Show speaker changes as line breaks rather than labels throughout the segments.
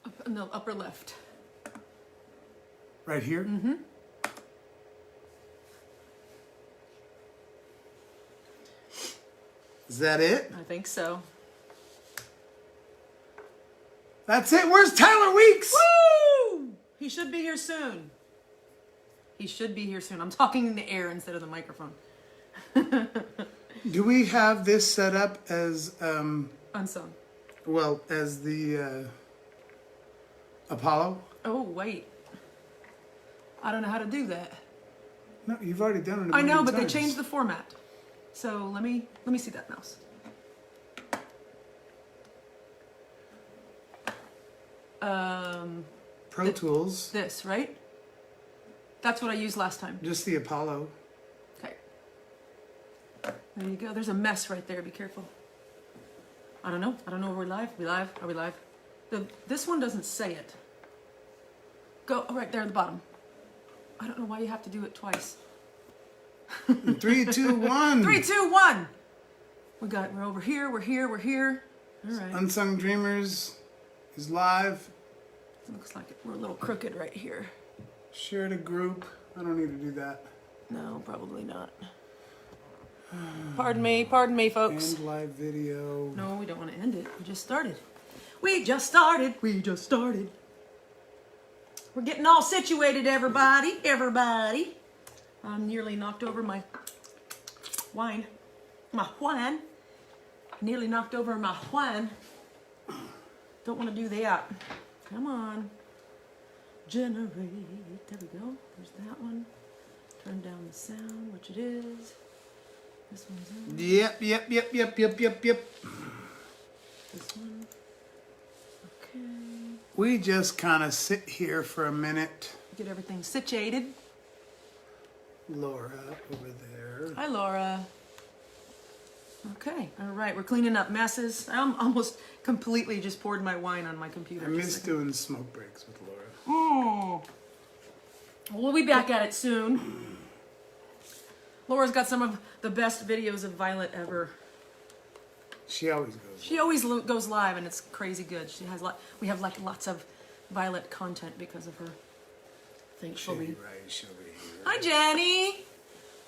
Up in the upper left.
Right here?
Mm-hmm.
Is that it?
I think so.
That's it. Where's Tyler Weeks?
Woo! He should be here soon. He should be here soon. I'm talking in the air instead of the microphone.
Do we have this set up as,
Unsung.
well, as the Apollo?
Oh, wait. I don't know how to do that.
No, you've already done it.
I know, but they changed the format. So let me see that mouse.
Pro Tools.
This, right? That's what I used last time.
Just the Apollo.
Okay. There you go. There's a mess right there. Be careful. I don't know. I don't know if we're live. We live? Are we live? This one doesn't say it. Go right there at the bottom. I don't know why you have to do it twice.
3, 2, 1.
3, 2, 1. We're over here. We're here. We're here. All right.
Unsung Dreamers is live.
Looks like we're a little crooked right here.
Share to group. I don't need to do that.
No, probably not. Pardon me, folks.
End live video.
No, we don't want to end it. We just started. We just started. We just started. We're getting all situated, everybody. Everybody. I'm nearly knocked over my wine. My wine. Nearly knocked over my wine. Don't want to do that. Come on. Generate. There we go. There's that one. Turn down the sound, which it is. This one's in.
Yep.
This one. Okay.
We just kind of sit here for a minute.
Get everything situated.
Laura over there.
Hi, Laura. Okay. All right. We're cleaning up messes. I almost completely just poured my wine on my computer.
I miss doing smoke breaks with Laura.
Oh. We'll be back at it soon. Laura's got some of the best videos of Violet ever.
She always goes.
She always goes live, and it's crazy good. She has we have like lots of Violet content because of her. Thankfully.
She'll be here.
Hi, Jenny.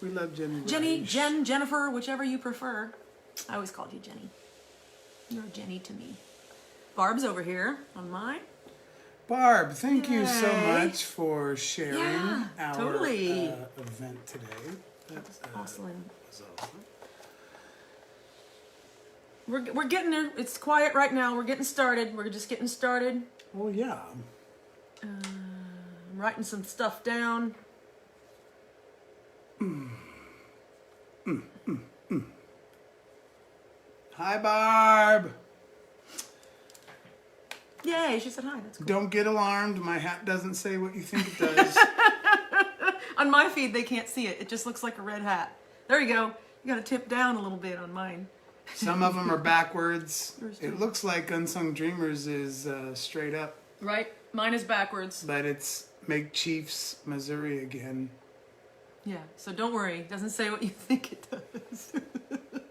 We love Jenny.
Jenny,
Rice.
Jen, Jennifer, whichever you prefer. I always called you Jenny. You're Jenny to me. Barb's over here on mine.
Barb, thank you so
Yay.
much for sharing
Yeah,
our
totally.
event today.
That's awesome.
Was awesome.
We're getting there. It's quiet right now. We're getting started. We're just getting started.
Well, yeah.
I'm writing some stuff down.
Hi, Barb.
Yay, she said hi. That's cool.
Don't get alarmed. My hat doesn't say what you think it does.
On my feed, they can't see it. It just looks like a red hat. There you go. You got to tip down a little bit on mine.
Some of them are backwards.
Yours too.
It looks like Unsung Dreamers is straight up.
Right? Mine is backwards.
But it's Make Chiefs Missouri again.
Yeah, so don't worry. It doesn't say what you think it does.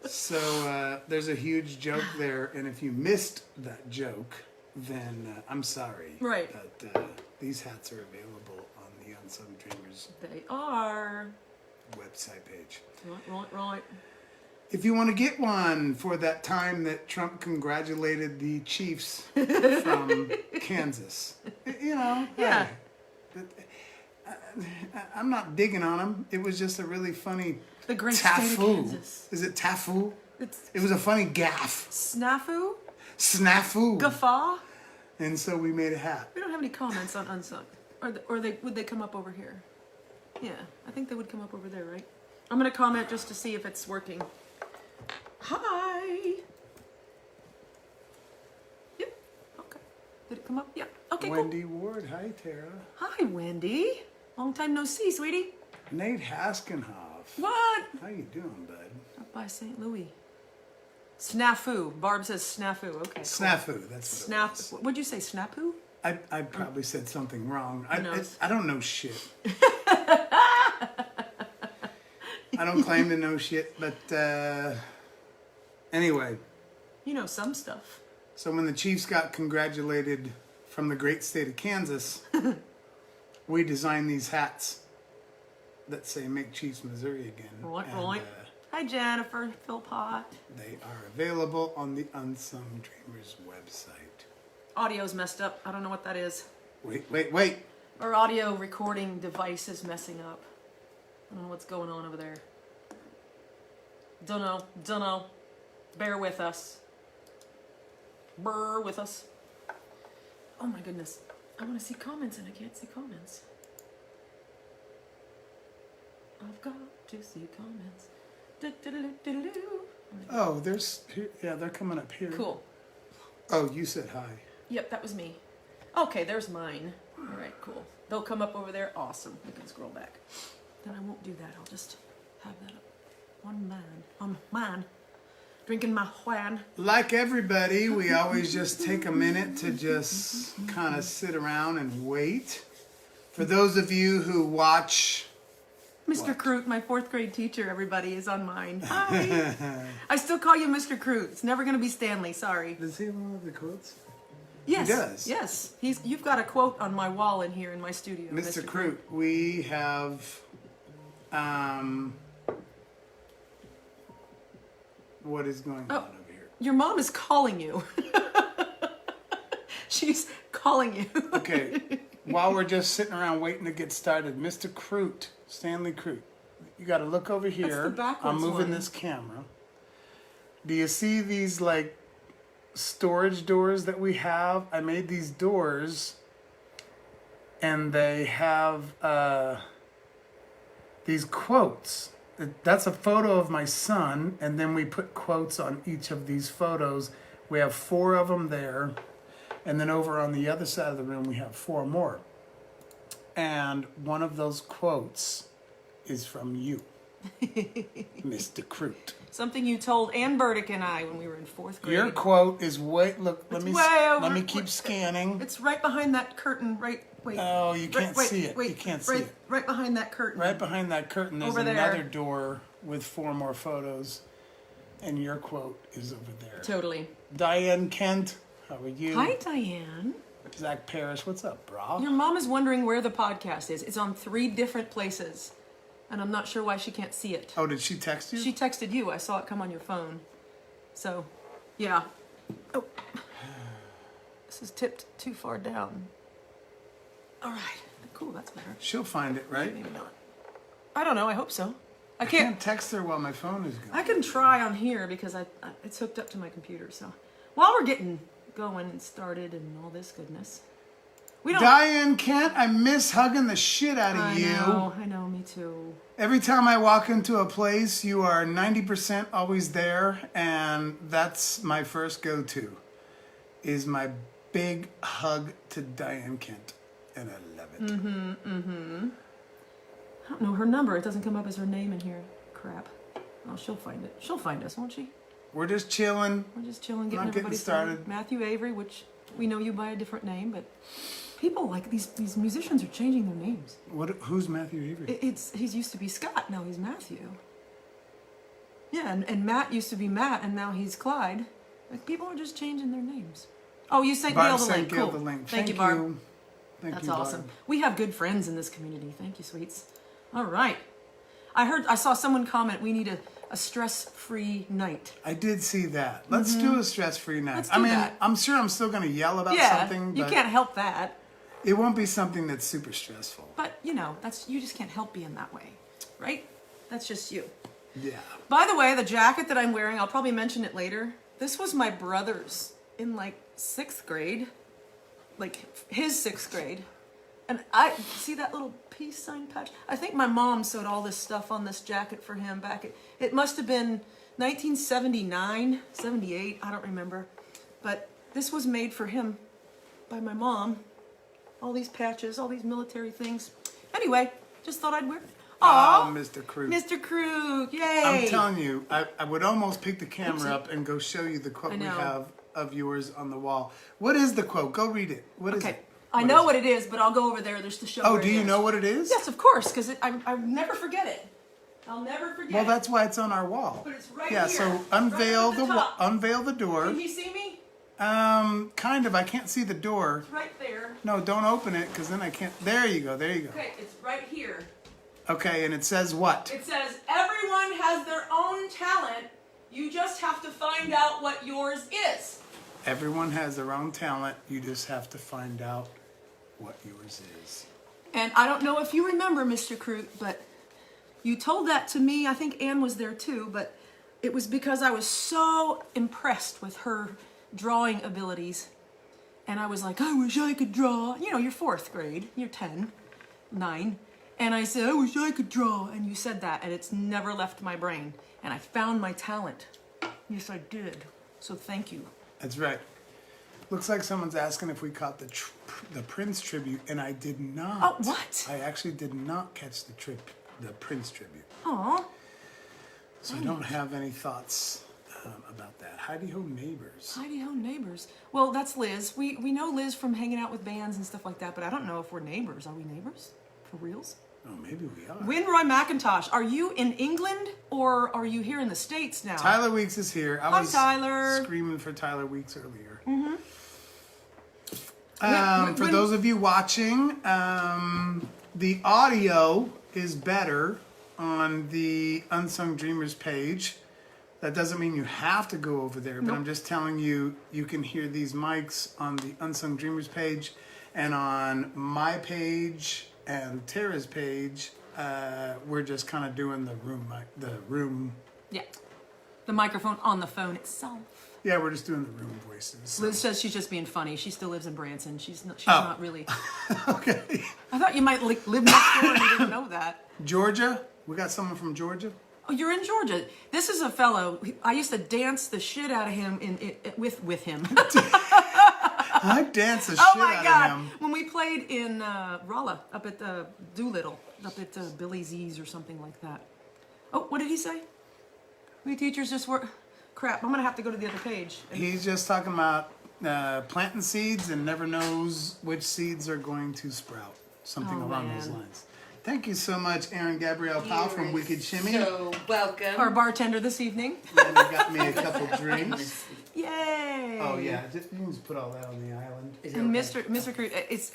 So there's a huge joke there, and if you missed that joke, then I'm sorry.
Right.
But these hats are available on the Unsung Dreamers
They are.
website page.
Right.
If you want to get one for that time that Trump congratulated the Chiefs from Kansas, you know,
Yeah.
hey, I'm not digging on him. It was just a really funny
The Grinch State of
tafu.
Kansas.
Is it tafu?
It's
It was a funny gaff.
snafu?
Snafu.
Guffaw?
And so we made a hat.
We don't have any comments on Unsung. Would they come up over here? Yeah, I think they would come up over there, right? I'm going to comment just to see if it's working. Hi. Yep. Okay. Did it come up? Yep. Okay,
Wendy Ward. Hi, Tara.
cool. Hi, Wendy. Long time no see, sweetie.
Nate Haskenhoff.
What?
How you doing, bud?
Up by St. Louis. Snafu. Barb says snafu. Okay. Cool.
Snafu. That's what it was.
What'd you say? Snapu?
I probably said something wrong.
Who knows?
I don't know shit. I don't claim to know shit, but anyway.
You know some stuff.
So when the Chiefs got congratulated from the great state of Kansas, we designed these hats that say "Make Chiefs Missouri Again."
Right,
And,
right. Hi, Jennifer Philpott.
they are available on the Unsung Dreamers website.
Audio's messed up. I don't know what that is.
Wait.
Our audio recording device is messing up. I don't know what's going on over there. Don't know. Bear with us. Burr with us. Oh my goodness. I want to see comments and I can't see comments. I've got to see comments. Do-do-do-do-do-do.
Oh, they're coming up here.
Cool.
Oh, you said hi.
Yep, that was me. Okay, there's mine. All right, cool. They'll come up over there. Awesome. We can scroll back. Then I won't do that. I'll just have that up on mine. Drinking my Juan.
Like everybody, we always just take a minute to just kind of sit around and wait. For those of you who watch...
Mr. Croot, my 4th grade teacher, everybody, is on mine. Hi. I still call you Mr. Croot. It's never going to be Stanley. Sorry.
Does he have one of the quotes?
Yes.
He does.
Yes. You've got a quote on my wall in here in my studio.
Mr. Croot, we have... what is going on over here?
Your mom is calling you. She's calling you.
Okay. While we're just sitting around waiting to get started, Mr. Croot, Stanley Croot, you got to look over here.
That's the backwards
I'm moving
one.
this camera. Do you see these like storage doors that we have? I made these doors, and they have these quotes. That's a photo of my son, and then we put quotes on each of these photos. We have 4 of them there. And then over on the other side of the room, we have 4 more. And one of those quotes is from you, Mr. Croot.
Something you told Ann Burdick and I when we were in 4th grade.
Your quote is let me keep scanning.
It's right behind that curtain, wait.
Oh, you can't see it. You can't see it.
Right behind that curtain.
Right behind that curtain, there's
Over there.
another door with 4 more photos. And your quote is over there.
Totally.
Diane Kent, how are you?
Hi, Diane.
Zach Parrish, what's up, brah?
Your mom is wondering where the podcast is. It's on 3 different places. And I'm not sure why she can't see it.
Oh, did she text you?
She texted you. I saw it come on your phone. So, yeah. Oh. This is tipped too far down. All right. Cool, that's better.
She'll find it, right?
Maybe not. I don't know. I hope so. I
I can't text her while my phone is going.
I can try on here because it's hooked up to my computer. So, while we're getting going and started and all this goodness, we don't.
Diane Kent, I miss hugging the shit out of you.
I know, me too.
Every time I walk into a place, you are 90% always there, and that's my first go-to, is my big hug to Diane Kent, and I love it.
I don't know her number. It doesn't come up as her name in here. Crap. Oh, she'll find it. She'll find us, won't she?
We're just chilling.
We're just chilling, getting
Not getting
everybody
started.
Matthew Avery, which we know you by a different name, but people like these musicians are changing their names.
Who's Matthew Avery?
He's used to be Scott, now he's Matthew. Yeah, and Matt used to be Matt, and now he's Clyde. Like, people are just changing their names. Oh, you sent Gail the link.
Gail
Cool.
the link.
Thank you, Barb.
Thank
That's
you, Barb.
awesome. We have good friends in this community. Thank you, sweets. All right. I saw someone comment, we need a stress-free night.
I did see that. Let's do a stress-free night.
Let's do that.
I'm sure I'm still going to yell about
Yeah,
something,
you
but
can't help that.
it won't be something that's super stressful.
But, you just can't help being that way, right? That's just you.
Yeah.
By the way, the jacket that I'm wearing, I'll probably mention it later. This was my brother's in, 6th grade. His 6th grade. And I see that little peace sign patch. I think my mom sewed all this stuff on this jacket for him it must have been 1979, 78, I don't remember. But this was made for him by my mom. All these patches, all these military things. Anyway, just thought I'd wear it.
Oh, Mr. Croot.
Mr. Croot, yay!
I'm telling you, I would almost pick the camera up and go show you the quote we have of yours on the wall. What is the quote? Go read it. What is it?
I know what it is, but I'll go over there just to show
Oh,
where
do
it
you
is.
know what it is?
Yes, of course, because I never forget it. I'll never forget
Well,
it.
that's why it's on our wall.
But it's right
Yeah,
here.
so
Right
unveil
up at the top.
unveil the door.
Can he see me?
Kind of. I can't see the door.
It's right there.
No, don't open it, because then I can't. There you go. There you go.
Okay, it's right here.
Okay, and it says what?
It says, everyone has their own talent. You just have to find out what yours is.
Everyone has their own talent. You just have to find out what yours is.
And I don't know if you remember, Mr. Crute, but you told that to me. I think Anne was there too, but it was because I was so impressed with her drawing abilities. And I was like, I wish I could draw. You know, you're 4th grade. You're 10, 9. And I said, I wish I could draw. And you said that, and it's never left my brain. And I found my talent. Yes, I did. So thank you.
That's right. Looks like someone's asking if we caught the Prince tribute, and I did not.
Oh, what?
I actually did not catch the Prince tribute.
Aw.
So I don't have any thoughts about that. Heidi Ho Neighbors.
Heidi Ho Neighbors. Well, that's Liz. We know Liz from hanging out with bands and stuff like that, but I don't know if we're neighbors. Are we neighbors? For reals?
Oh, maybe we are.
Winroy McIntosh, are you in England or are you here in the States now?
Tyler Weeks is here. I was
Tyler.
Screaming for Tyler Weeks earlier.
Mm-hmm.
For those of you watching, the audio is better on the Unsung Dreamers page. That doesn't mean you have to go over there, but
Nope.
I'm just telling you, you can hear these mics on the Unsung Dreamers page, and on my page and Tara's page, we're just kind of doing the room.
Yeah. The microphone on the phone itself.
Yeah, we're just doing the room voices. So.
Liz says she's just being funny. She still lives in Branson. She's
Oh.
not really.
Okay.
I thought you might live next door and you didn't know that.
Georgia? We got someone from Georgia?
Oh, you're in Georgia. This is a fellow. I used to dance the shit out of him with him.
I dance the shit
Oh my
out
God!
of him.
When we played in Rolla, up at the Doolittle, up at Billy Z's or something like that. Oh, what did he say? We teachers just work. Crap! I'm gonna have to go to the other page.
He's just talking about planting seeds and never knows which seeds are going to sprout. Something
Oh,
along those
man.
lines. Thank you so much, Aaron Gabrielle Powell from Wicked Shimmy.
So welcome.
Our bartender this evening.
And he got me a couple drinks.
Yay!
Oh yeah, you can just put all that on the island.
Is it
And
okay?
Mr. Cruz,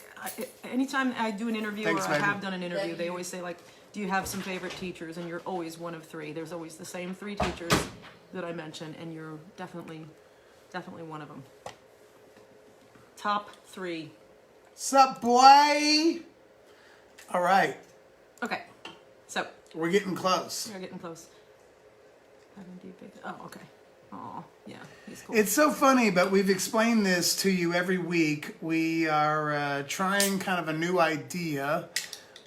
anytime I do an interview
Thanks,
or I
baby.
have done an interview,
Thank
they
you.
always say like, "Do you have some favorite teachers?" And you're always one of 3. There's always the same 3 teachers that I mention, and you're definitely one of them. Top 3.
Sup, boy? All right,
Okay, so
we're getting close.
we're getting close. Oh, okay. Oh, yeah, he's cool.
It's so funny, but we've explained this to you every week. We are trying kind of a new idea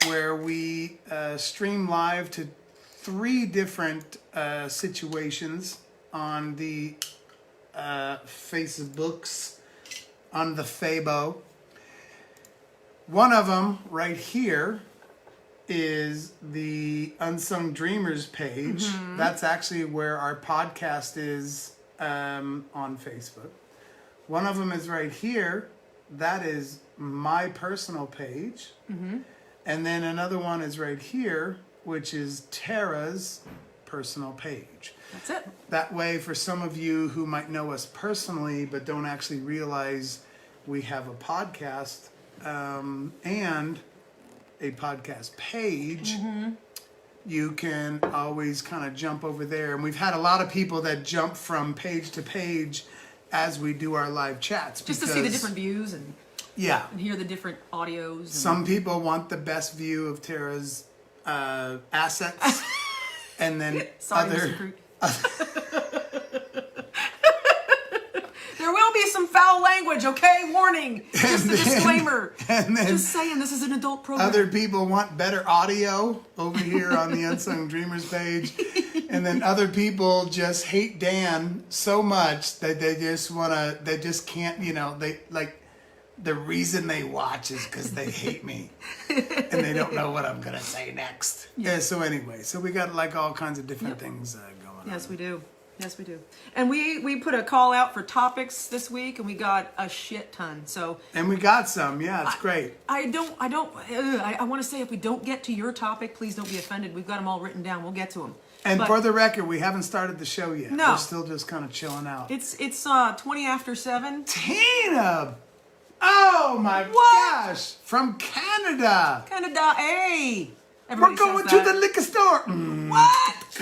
where we stream live to 3 different situations on the Facebooks, on the Fabo. One of them right here is the Unsung Dreamers page.
Mm-hmm.
That's actually where our podcast is on Facebook. One of them is right here. That is my personal page.
Mm-hmm.
And then another one is right here, which is Tara's personal page.
That's it.
That way, for some of you who might know us personally but don't actually realize we have a podcast and a podcast page, you can always kind of jump over there. And we've had a lot of people that jump from page to page as we do our live chats.
Just to see the different views and
Yeah.
hear the different audios. And
Some people want the best view of Tara's assets. And then
Sorry,
other...
Mr. Crute. There will be some foul language, okay? Warning. Just a disclaimer.
And then
Just saying, this is an adult program.
other people want better audio over here on the Unsung Dreamers page. And then other people just hate Dan so much that they just can't, they like, the reason they watch is because they hate me. And they don't know what I'm going to say next. Yeah. So anyway, so we got like all kinds of different things going on.
Yes, we do. Yes, we do. And we put a call out for topics this week, and we got a shit ton. So
And we got some. Yeah, it's great.
I want to say if we don't get to your topic, please don't be offended. We've got them all written down. We'll get to them.
And for the record, we haven't started the show yet.
No.
We're still just kind of chilling out.
It's 20 after 7.
Tina! Oh my gosh! From Canada!
Canada, hey!
We're
Everybody
going
says
to
that.
the liquor store!
What?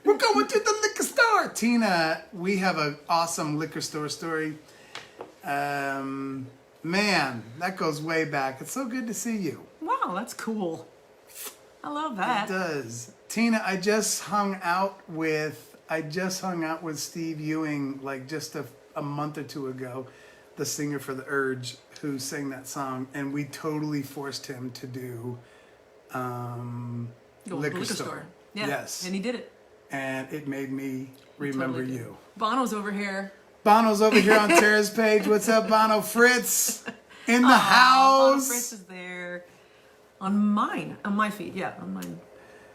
We're going to the liquor store! Tina, we have an awesome liquor store story. Man, that goes way back. It's so good to see you.
Wow, that's cool. I love that.
It does. Tina, I just hung out with Steve Ewing like just a month or two ago, the singer for The Urge, who sang that song, and we totally forced him to do liquor store.
Yeah.
Yes.
And he did it.
And it made me remember
Totally did.
you.
Bono's over here.
Bono's over here on Tara's page. What's up, Bono? Fritz in the
Bono
house.
Fritz is there. On my feed, yeah, on mine.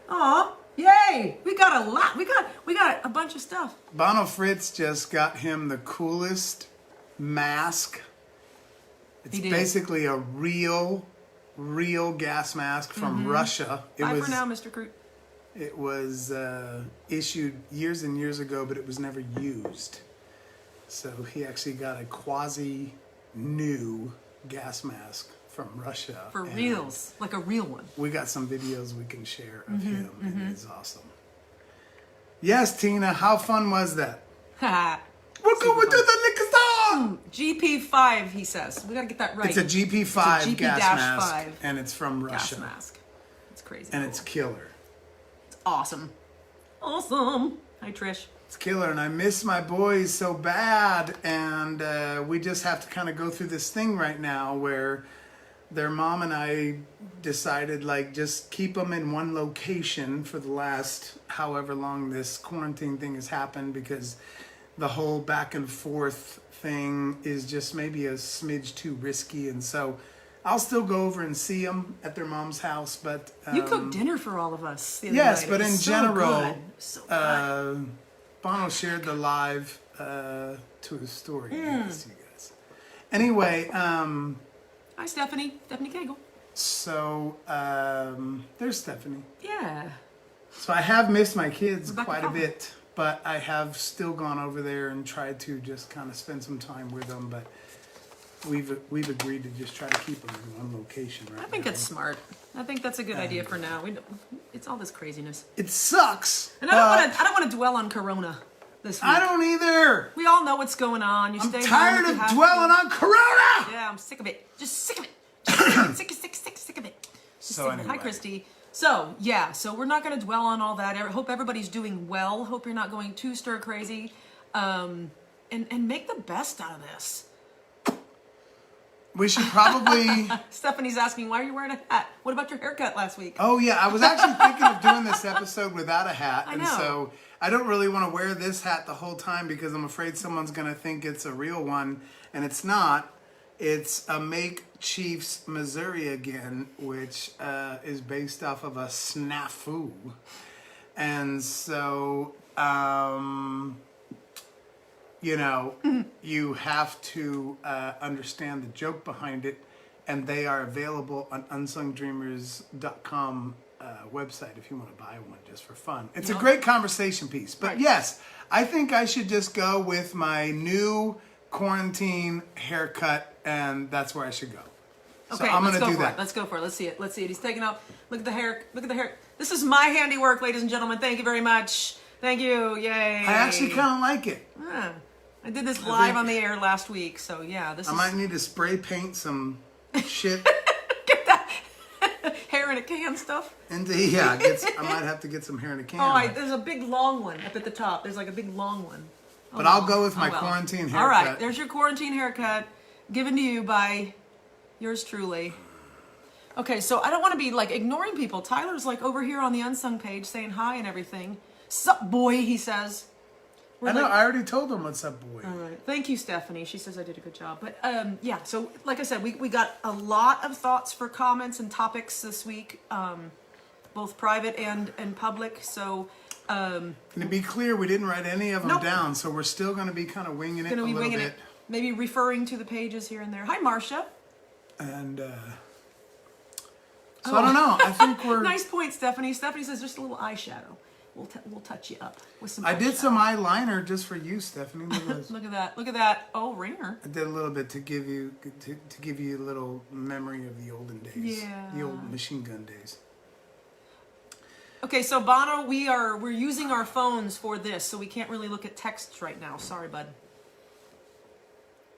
Aw, yay! We got a lot. We got a bunch of stuff.
Bono Fritz just got him the coolest mask. It's
He did.
basically a real gas mask from Russia.
Bye for now, Mr. Crute.
It was issued years and years ago, but it was never used. So he actually got a quasi new gas mask from Russia.
For
and
reals, like a real one.
we got some videos we can share of him, and it's awesome. Yes, Tina, how fun was that? We're going to the liquor store!
GP5, he says. We gotta get that right.
It's a GP5
It's a
gas mask,
GP-5
and it's from
gas
Russia.
mask. It's crazy.
And
cool.
it's killer.
It's awesome. Awesome. Hi, Trish.
It's killer, and I miss my boys so bad, and we just have to kind of go through this thing right now where their mom and I decided, like, just keep them in one location for the last however long this quarantine thing has happened, because the whole back and forth thing is just maybe a smidge too risky, and so I'll still go over and see them at their mom's house, but
You cooked dinner for all of us. The other
yes,
night. It
but
was
in
so
general,
good. So good.
Bono shared the live to his story. Yes, you guys. Anyway,
Hi, Stephanie. Stephanie Cagle.
so there's Stephanie.
Yeah.
So I have missed my kids
Rebecca
quite a
Kaufman.
bit, but I have still gone over there and tried to just kind of spend some time with them. But we've agreed to just try to keep them in one location right now.
I think it's smart. I think that's a good idea for now. It's all this craziness.
It sucks.
And I don't want to dwell on Corona this week.
I don't either.
We all know what's going on. You
I'm
stay
tired
home if
of
you have
dwelling
to.
on Corona.
Yeah, I'm sick of it. Just sick of it. Just sick of it. Just
So
sick of it. Hi,
anyway.
Christy. So, yeah, we're not going to dwell on all that. I hope everybody's doing well. Hope you're not going too stir crazy. And make the best out of this.
We should probably.
Stephanie's asking, why are you wearing a hat? What about your haircut last week?
Oh yeah, I was actually thinking of doing this episode without a hat,
I
and
know.
so I don't really want to wear this hat the whole time because I'm afraid someone's gonna think it's a real one, and it's not. It's a Make Chiefs Missouri Again, which is based off of a snafu, and so you have to understand the joke behind it, and they are available on unsungdreamers.com website if you want to buy one just for fun. It's a great conversation piece. But
Right.
yes, I think I should just go with my new quarantine haircut, and that's where I should go.
Okay,
so I'm
let's
going
go
to do
for
that.
it. Let's go for it. Let's see it. Let's see it. He's taking out. Look at the hair. Look at the hair. This is my handiwork, ladies and gentlemen. Thank you very much. Thank you. Yay.
I actually kind of like it.
Yeah. I did this live
think-
on the air last week, so yeah, this
I
is
might need to spray paint some shit
hair in a can stuff.
into, I might have to get some hair in a can.
There's a big long one up at the top. There's like a big long one.
But I'll go with my quarantine haircut.
All right, there's your quarantine haircut given to you by yours truly. Okay, so I don't want to be like ignoring people. Tyler's like over here on the Unsung page saying hi and everything. Sup, boy, he says.
I know, I already told them what's up, boy.
All right. Thank you, Stephanie. She says I did a good job. But yeah, so like I said, we got a lot of thoughts for comments and topics this week, both private and public. So
And to be clear, we didn't write any of them
Nope.
down, so we're still going to be kind of winging it
gonna
a
be
little
winging
bit.
it, maybe referring to the pages here and there. Hi, Marcia.
And So I don't know. I think we're...
Nice point, Stephanie. Stephanie says just a little eyeshadow. We'll touch you up with some
I did
eyeshadow.
some eyeliner just for you, Stephanie. Look at this.
Look at that. Look at that. Oh, ringer.
I did a little bit to give you a little memory of the olden days.
Yeah.
The old machine gun days.
Okay, so Bono, we're using our phones for this, so we can't really look at texts right now. Sorry, bud.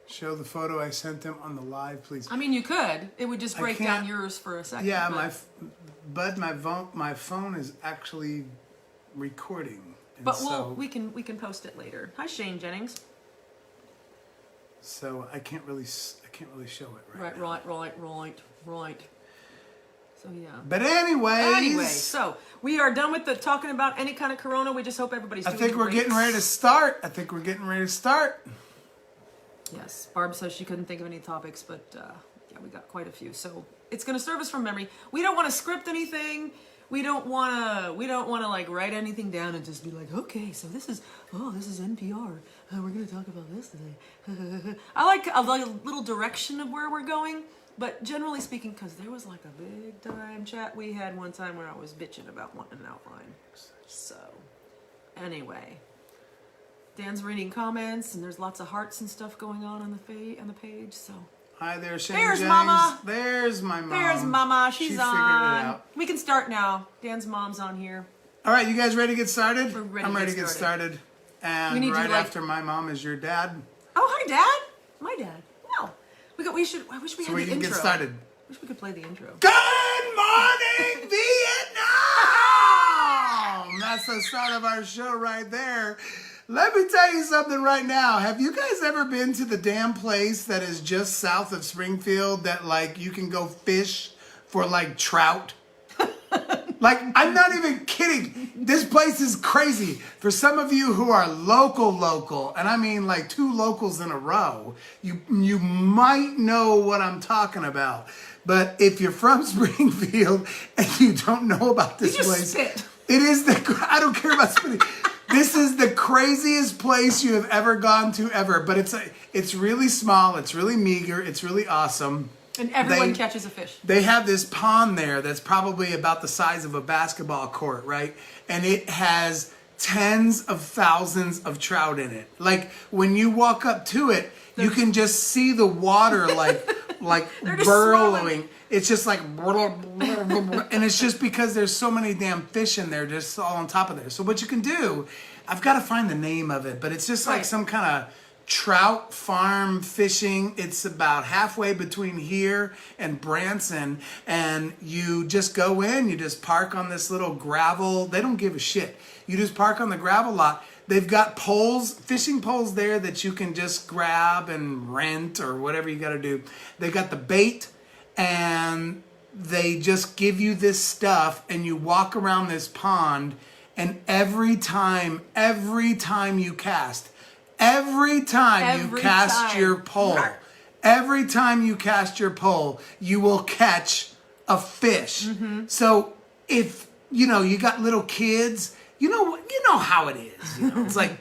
Show the photo I sent them on the live, please.
I mean, you could. It would just break down
can't-
yours for a second.
Yeah,
but,
my phone is actually recording. And
But
so,
we can post it later. Hi, Shane Jennings.
So I can't really show it right now.
Right. So yeah.
But anyway,
so we are done with the talking about any kind of corona. We just hope everybody's
I
doing
think we're
great.
getting ready to start.
Yes, Barb says she couldn't think of any topics, but yeah, we got quite a few. So it's going to serve us from memory. We don't want to script anything. We don't want to like write anything down and just be like, okay, so this is NPR. We're going to talk about this today. I like a little direction of where we're going, but generally speaking, because there was like a big time chat we had one time where I was bitching about wanting an outline. So anyway. Dan's reading comments, and there's lots of hearts and stuff going on the page. So
Hi there, Shane
There's
Jennings.
Mama.
There's my mom.
there's Mama. She's
She
on.
figured it out.
We can start now. Dan's mom's on here.
All right, you guys ready to get started?
We're ready
I'm
to
ready to
get
get started.
We
And
need to,
right
like-
after my mom is your dad,
Oh, hi, Dad. My dad. Wow. We should. I wish we
so
had
we
the
can
intro.
get started.
Wish we could play the intro.
Good morning, Vietnam! That's the start of our show right there. Let me tell you something right now. Have you guys ever been to the damn place that is just south of Springfield that like you can go fish for like trout? Like, I'm not even kidding. This place is crazy. For some of you who are local, and I mean like 2 locals in a row, you might know what I'm talking about. But if you're from Springfield and you don't know about this
You just
place,
spit.
it is I don't care about spitting. This is the craziest place you have ever gone to ever. But it's really small, it's really meager, it's really awesome.
And everyone catches a fish.
They have this pond there that's probably about the size of a basketball court, right? And it has tens of thousands of trout in it. Like when you walk up to it, you can just see the water like
They're just
burrowing.
swelling.
It's just like, and it's just because there's so many damn fish in there, just all on top of there. So what you can do, I've got to find the name of it, but it's just like
Right.
some kind of trout farm fishing. It's about halfway between here and Branson, and you just go in, you just park on this little gravel. They don't give a shit. You just park on the gravel lot. They've got poles, fishing poles there that you can just grab and rent or whatever you got to do. They got the bait, and they just give you this stuff, and you walk around this pond, and every time you cast, every time you cast your pole, every time you cast your pole, you will catch a fish. So if you got little kids, you know how it is. It's like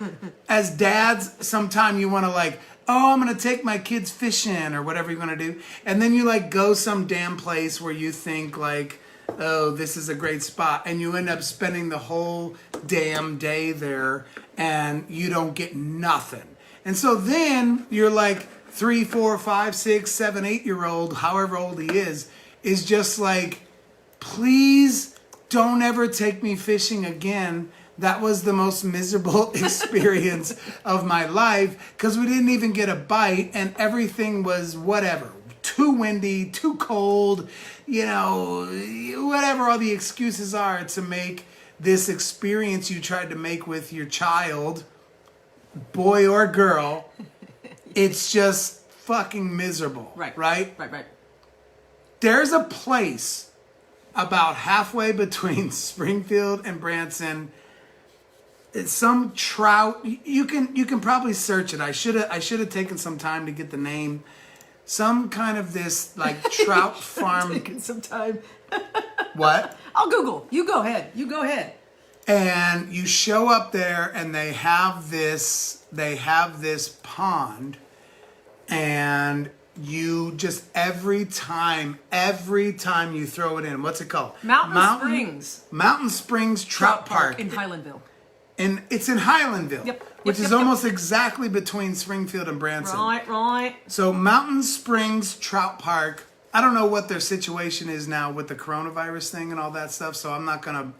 as dads, sometime you want to like, oh, I'm gonna take my kids fishing or whatever you're gonna do, and then you like go some damn place where you think like, oh, this is a great spot, and you end up spending the whole damn day there and you don't get nothing. And so then you're like 3, 4, 5, 6, 7, 8-year-old, however old he is just like, please don't ever take me fishing again. That was the most miserable experience of my life because we didn't even get a bite and everything was whatever. Too windy, too cold, whatever all the excuses are to make this experience you tried to make with your child, boy or girl, it's just fucking miserable. Right? There's a place about halfway between Springfield and Branson. It's some trout. You can probably search it. I should have taken some time to get the name. Some kind of this like trout farm.
Taking some time.
What?
I'll Google. You go ahead.
And you show up there, and they have this pond, and you just every time you throw it in, what's it called? Mountain Springs Trout Park
in Highlandville.
And it's in Highlandville, which is almost exactly between Springfield and Branson.
Right.
So Mountain Springs Trout Park, I don't know what their situation is now with the coronavirus thing and all that stuff, so I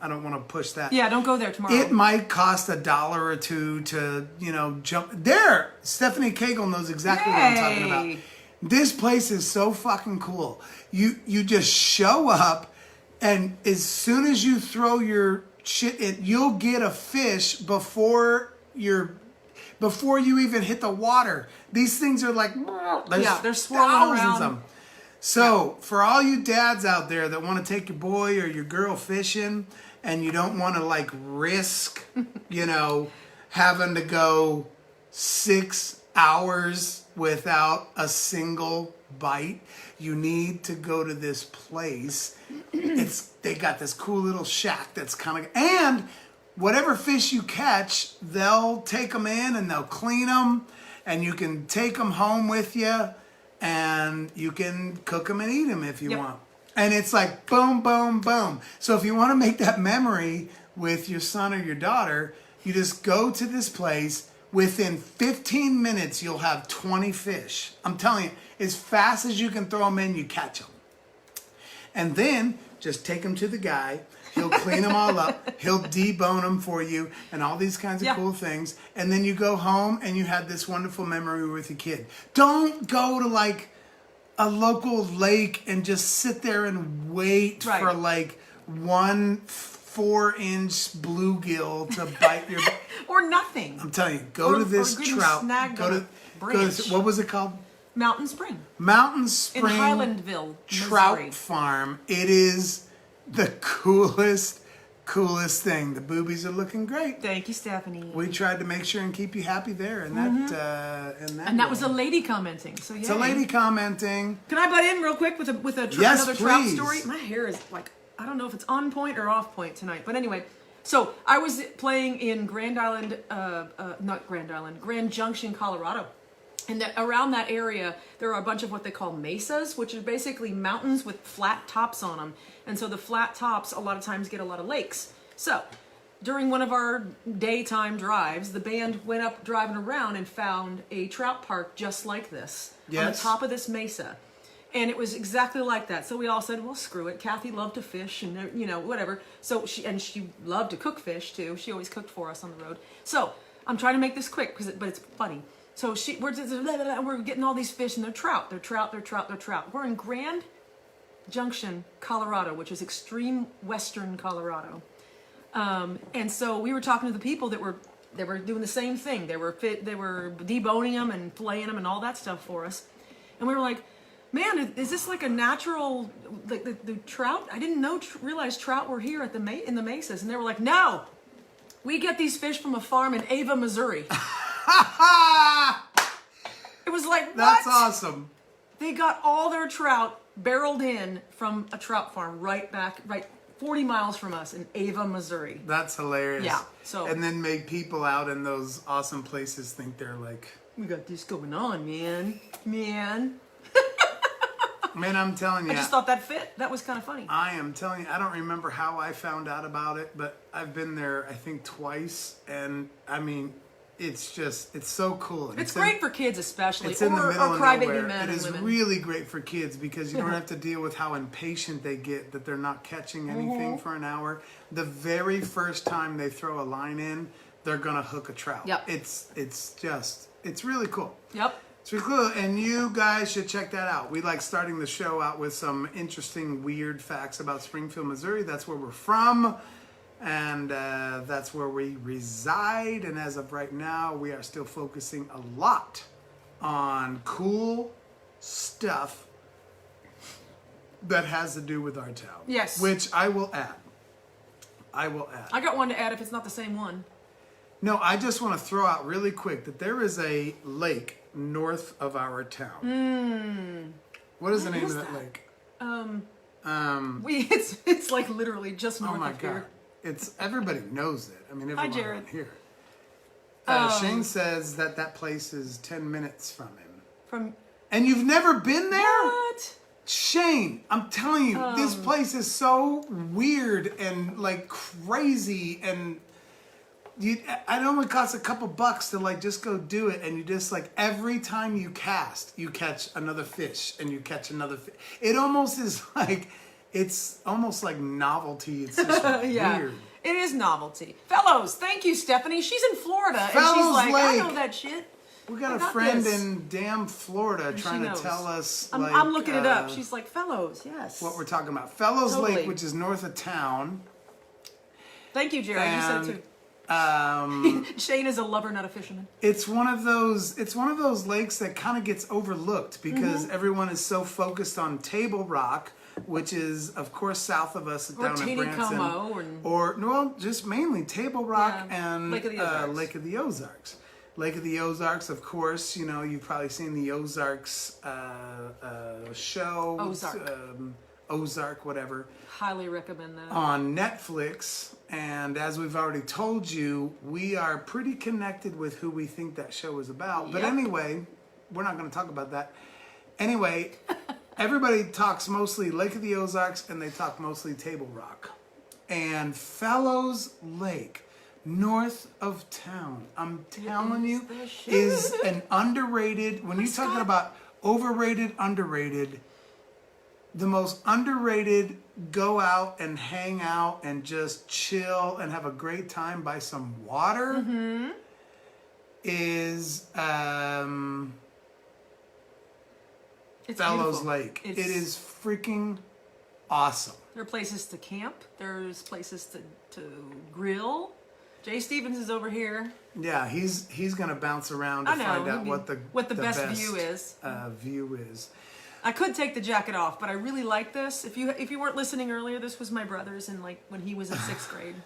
don't want to push that.
Yeah, don't go there tomorrow.
It might cost $1 or $2 to, jump. There! Stephanie Cagle knows exactly what I'm talking about. This place is so fucking cool. You just show up, and as soon as you throw your shit in, you'll get a fish before you even hit the water. These things are like,
they're swirling around.
Of them. So for all you dads out there that want to take your boy or your girl fishing, and you don't want to like risk, having to go 6 hours without a single bite, you need to go to this place. They got this cool little shack that's kind of, and whatever fish you catch, they'll take them in and they'll clean them, and you can take them home with you, and you can cook them and eat them if you want. And it's like boom, boom, boom. So if you want to make that memory with your son or your daughter, you just go to this place. Within 15 minutes, you'll have 20 fish. I'm telling you, as fast as you can throw them in, you catch them. And then just take them to the guy. He'll clean them all up. He'll debone them for you and all these kinds of cool things. And then you go home and you have this wonderful memory with your kid. Don't go to like a local lake and just sit there and wait for like 1 4-inch bluegill to bite your...
or nothing.
I'm telling you, go to this trout. Go to what was it called?
Mountain Spring.
Mountain Spring.
In Highlandville,
Trout
Missouri.
Farm. It is the coolest thing. The boobies are looking great.
Thank you, Stephanie.
We tried to make sure and keep you happy there, and
that was a lady commenting. So yeah,
it's a lady commenting.
Can I butt in real quick with another trout story? My hair is like, I don't know if it's on point or off point tonight, but anyway. So I was playing in Grand Junction, Colorado. And around that area, there are a bunch of what they call mesas, which are basically mountains with flat tops on them. And so the flat tops a lot of times get a lot of lakes. So during one of our daytime drives, the band went up driving around and found a trout park just like this on the top of this mesa. And it was exactly like that. So we all said, well, screw it. Kathy loved to fish and, whatever. So she loved to cook fish, too. She always cooked for us on the road. So I'm trying to make this quick, but it's funny. So we're getting all these fish, and they're trout. They're trout. We're in Grand Junction, Colorado, which is extreme western Colorado. And so we were talking to the people that were doing the same thing. They were deboning them and filleting them and all that stuff for us. And we were like, man, is this like a natural, like the trout? I didn't realize trout were here at in the mesas. And they were like, no, we get these fish from a farm in Ava, Missouri. It was like, what?
That's awesome.
They got all their trout barreled in from a trout farm right 40 miles from us in Ava, Missouri.
That's hilarious.
Yeah. So
and then make people out in those awesome places think they're like,
we got this going on, man.
Man, I'm telling you.
I just thought that fit. That was kind of funny.
I am telling you, I don't remember how I found out about it, but I've been there, I think, twice. And, I mean, it's so cool.
It's great for kids especially.
It's in the middle of nowhere.
Men
it is
women.
Really great for kids because you don't have to deal with how impatient they get that they're not catching anything for an hour. The very first time they throw a line in, they're going to hook a trout.
Yep.
It's really cool.
Yep.
It's really cool, and you guys should check that out. We like starting the show out with some interesting, weird facts about Springfield, Missouri. That's where we're from, and that's where we reside. And as of right now, we are still focusing a lot on cool stuff that has to do with our town.
Yes.
Which I will add. I
got one to add if it's not the same one.
No, I just want to throw out really quick that there is a lake north of our town. What is the name of that lake?
It's like literally just north
of
here.
Oh my God. It's everybody knows it. I mean, everyone around here. Shane says that place is 10 minutes from him. And you've never been there?
What?
Shane, I'm telling you, this place is so weird and like crazy, and it only costs a couple bucks to like just go do it, and you just like every time you cast, you catch another fish, and you catch another fish. It almost is like it's almost like novelty. It's just weird.
It is novelty. Fellows, thank you, Stephanie. She's in Florida, and she's
Fellows
like, I
Lake.
know that shit.
We got
I
a
got
friend
this.
in damn Florida trying to
knows.
tell us.
I'm looking it up. She's like, Fellows, yes.
What we're talking about. Fellows
Totally.
Lake, which is north of town.
Thank you, Jared. You said it
And,
too. Shane is a lover, not a fisherman.
It's one of those lakes that kind of gets overlooked because everyone is so focused on Table Rock, which is of course south of us
Or
down in Branson.
Tinicomo,
Or no, just mainly Table Rock and
Lake of the Ozarks.
Lake of the Ozarks. Lake of the Ozarks, of course, you know, you've probably seen the Ozarks show. Ozark, whatever.
Highly recommend that.
On Netflix. And as we've already told you, we are pretty connected with who we think that show is about. But
Yep.
anyway, we're not going to talk about that. Anyway, everybody talks mostly Lake of the Ozarks and they talk mostly Table Rock. And Fellows Lake, north of town, I'm telling you, is an underrated, when you're talking about overrated, underrated, the most underrated, go out and hang out and just chill and have a great time by some water is
It's
Fellows
beautiful.
Lake.
It's-
It is freaking awesome.
There are places to camp. There's places to grill. Jay Stevens is over here.
Yeah, he's gonna bounce around to
I know,
find out
I mean,
what the
best view is.
View is.
I could take the jacket off, but I really like this. If you weren't listening earlier, this was my brother's in like when he was in 6th grade.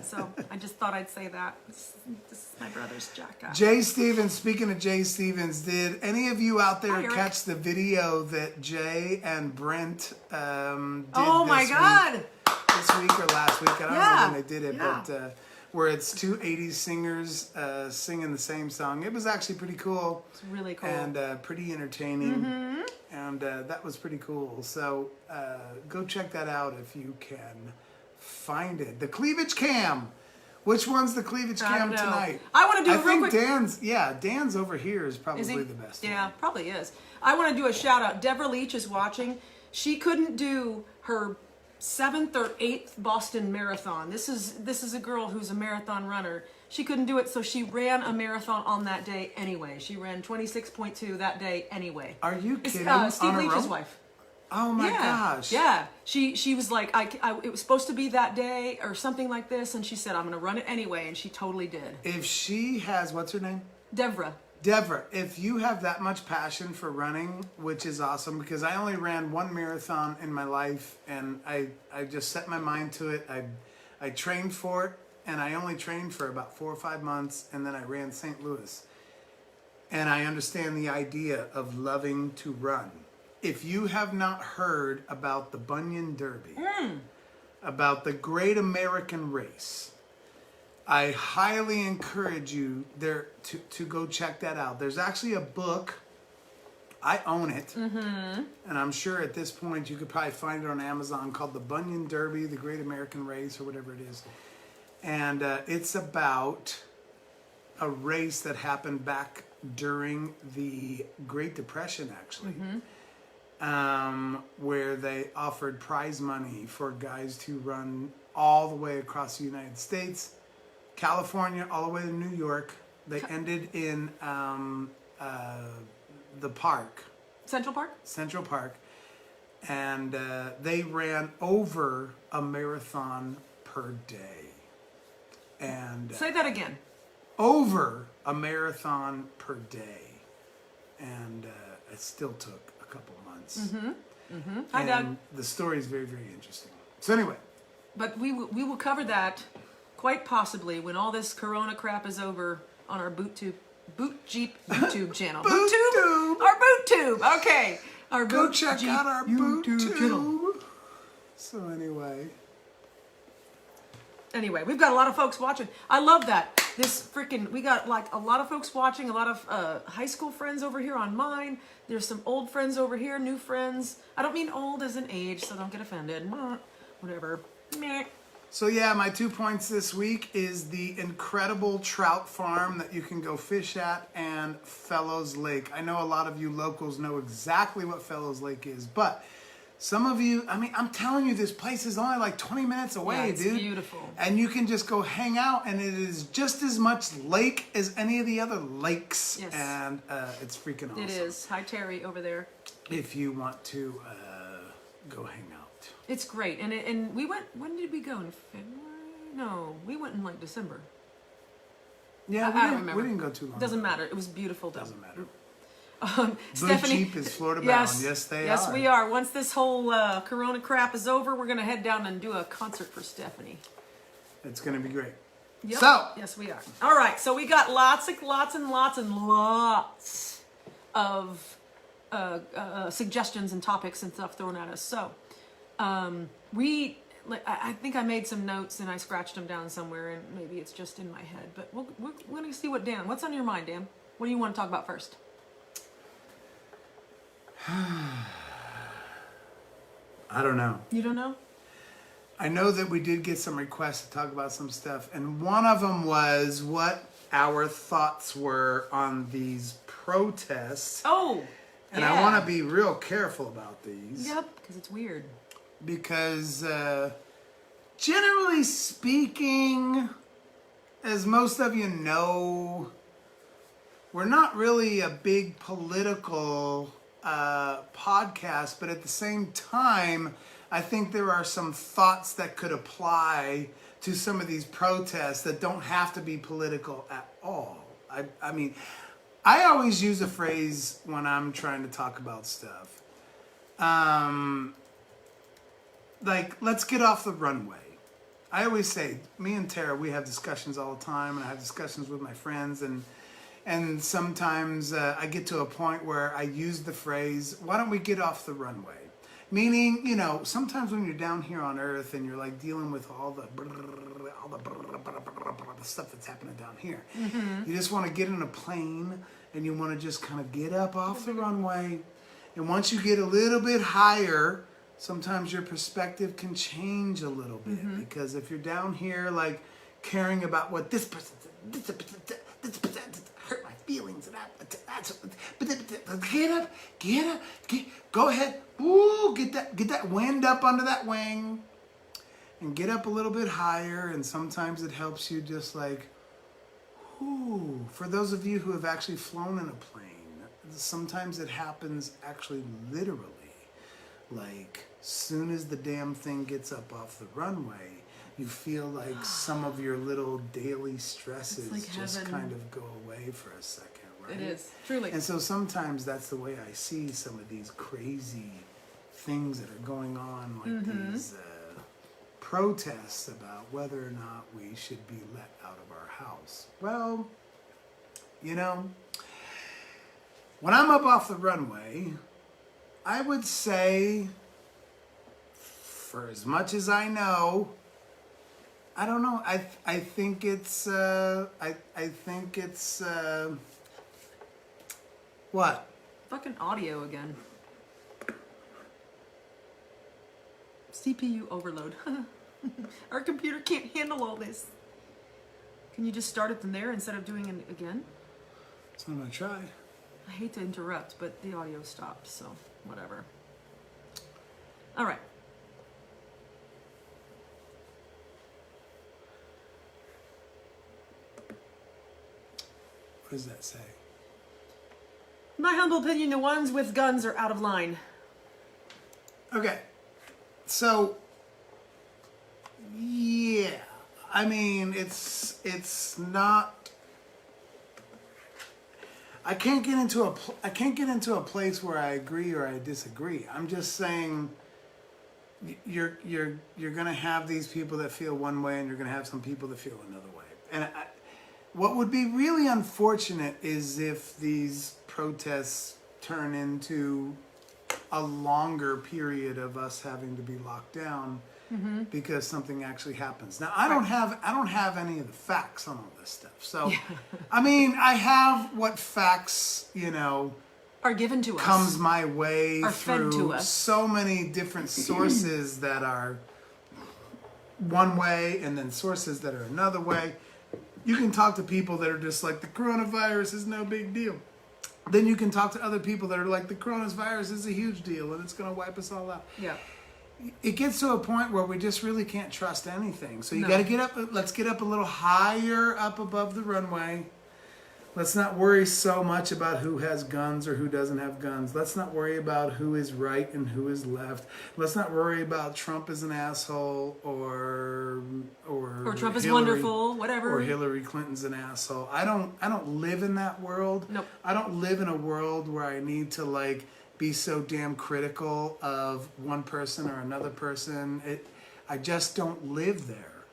So I just thought I'd say that. This is my brother's jacket.
Jay Stevens, speaking of Jay Stevens, did any of you out there
Hi, Eric.
catch the video that Jay and Brent did
Oh my God!
this week or last week? I don't know when they did it,
Yeah.
but where it's two 80s singers singing the same song. It was actually pretty cool.
It's really cool.
And pretty entertaining. And that was pretty cool. So go check that out if you can find it. The Cleavage Cam. Which one's the Cleavage
I
Cam
don't know.
tonight?
I want to do a real quick.
Dan's over here is probably
Is he?
the best.
Yeah, probably is. I want to do a shout out. Deborah Leach is watching. She couldn't do her 7th or 8th Boston Marathon. This is a girl who's a marathon runner. She couldn't do it, so she ran a marathon on that day anyway. She ran 26.2 that day anyway.
Are you
It's,
kidding?
Steve
On her
Leach's
own?
wife.
Oh my
Yeah,
gosh.
yeah. She was like, it was supposed to be that day or something like this, and she said, I'm going to run it anyway, and she totally did.
If she has, what's her name?
Deborah.
Deborah, if you have that much passion for running, which is awesome, because I only ran one marathon in my life, and I just set my mind to it. I trained for it, and I only trained for about 4 or 5 months, and then I ran St. Louis. And I understand the idea of loving to run. If you have not heard about the Bunyan Derby, about the Great American Race, I highly encourage you there to go check that out. There's actually a book. I own it. And I'm sure at this point you could probably find it on Amazon called The Bunyan Derby, The Great American Race, or whatever it is. And it's about a race that happened back during the Great Depression, actually. Where they offered prize money for guys to run all the way across the United States, California, all the way to New York. They ended in the park,
Central Park.
and they ran over a marathon per day. And
Say that again.
over a marathon per day. And it still took a couple months.
Hi, Doug.
And the story is very, very interesting. So anyway,
But we will cover that quite possibly when all this Corona crap is over on our YouTube channel.
BootTube.
Our BootTube. Okay. Our
Go
Boot
check
Jeep
out our
YouTube channel.
BootTube. So anyway,
Anyway, we've got a lot of folks watching. I love that. We got like a lot of folks watching, a lot of high school friends over here on mine. There's some old friends over here, new friends. I don't mean old as an age, so don't get offended. Whatever. Meh.
So yeah, my 2 points this week is the incredible trout farm that you can go fish at and Fellows Lake. I know a lot of you locals know exactly what Fellows Lake is, but some of you, I mean, I'm telling you, this place is only like 20 minutes away,
It's
dude.
beautiful.
And you can just go hang out, and it is just as much lake as any of the other lakes.
Yes.
And it's freaking awesome.
It is. Hi, Terry, over there.
If you want to go hang out.
It's great. And we went, when did we go? In February? No, we went in like December.
Yeah,
I don't remember.
we didn't go too long.
Doesn't matter. It was beautiful though.
Doesn't matter.
Stephanie,
Blue Cheap is Florida
yes,
bound. Yes, they are.
Yes, we are. Once this whole Corona crap is over, we're going to head down and do a concert for Stephanie.
It's going to be great.
Yep.
So,
yes, we are. All right, so we got lots of suggestions and topics and stuff thrown at us. So, I think I made some notes and I scratched them down somewhere, and maybe it's just in my head. But we're going to see what's on your mind, Dan? What do you want to talk about first?
I don't know.
You don't know?
I know that we did get some requests to talk about some stuff, and one of them was what our thoughts were on these protests.
Oh,
and
yeah.
I want to be real careful about these.
Yep, because it's weird.
Because generally speaking, as most of you know, we're not really a big political podcast, but at the same time, I think there are some thoughts that could apply to some of these protests that don't have to be political at all. I mean, I always use a phrase when I'm trying to talk about stuff. Like, let's get off the runway. I always say, me and Tara, we have discussions all the time, and I have discussions with my friends, and sometimes I get to a point where I use the phrase, why don't we get off the runway? Meaning, you know, sometimes when you're down here on Earth and you're like dealing with all the stuff that's happening down here, you just want to get in a plane and you want to just kind of get up off the runway. And once you get a little bit higher, sometimes your perspective can change a little bit. Because if you're down here like caring about what this person said, this person hurt my feelings, and get up, go ahead, ooh, get that wind up under that wing, and get up a little bit higher. And sometimes it helps you just like, ooh. For those of you who have actually flown in a plane, sometimes it happens actually literally. Like, soon as the damn thing gets up off the runway, you feel like some of your little daily stresses
like
just
heaven.
kind of go away for a second, right?
It is, truly.
And so sometimes that's the way I see some of these crazy things that are going on, like these protests about whether or not we should be let out of our house. Well, you know, when I'm up off the runway, I would say, for as much as I know, I don't know. I think it's what?
Fucking audio again. CPU overload. Our computer can't handle all this. Can you just start it from there instead of doing it again?
So I'm gonna try.
I hate to interrupt, but the audio stopped, so whatever. All right.
What does that say?
In my humble opinion, the ones with guns are out of line.
Okay. So, yeah. I mean, it's not. I can't get into a place where I agree or I disagree. I'm just saying you're gonna have these people that feel one way, and you're gonna have some people that feel another way. And what would be really unfortunate is if these protests turn into a longer period of us having to be locked down, because something actually happens. Now I don't have any of the facts on all this stuff. So I mean, I have what facts,
are given to us.
Comes my way
are fed to
through
us.
so many different sources that are one way and then sources that are another way. You can talk to people that are just like, the coronavirus is no big deal. Then you can talk to other people that are like, the coronavirus is a huge deal and it's going to wipe us all out.
Yeah.
It gets to a point where we just really can't trust anything. So you
No.
got to get up. Let's get up a little higher up above the runway. Let's not worry so much about who has guns or who doesn't have guns. Let's not worry about who is right and who is left. Let's not worry about Trump is an asshole or
Trump is
Hillary,
wonderful, whatever.
or Hillary Clinton's an asshole. I don't live in that world.
Nope.
I don't live in a world where I need to be so damn critical of one person or another person. I just don't live there.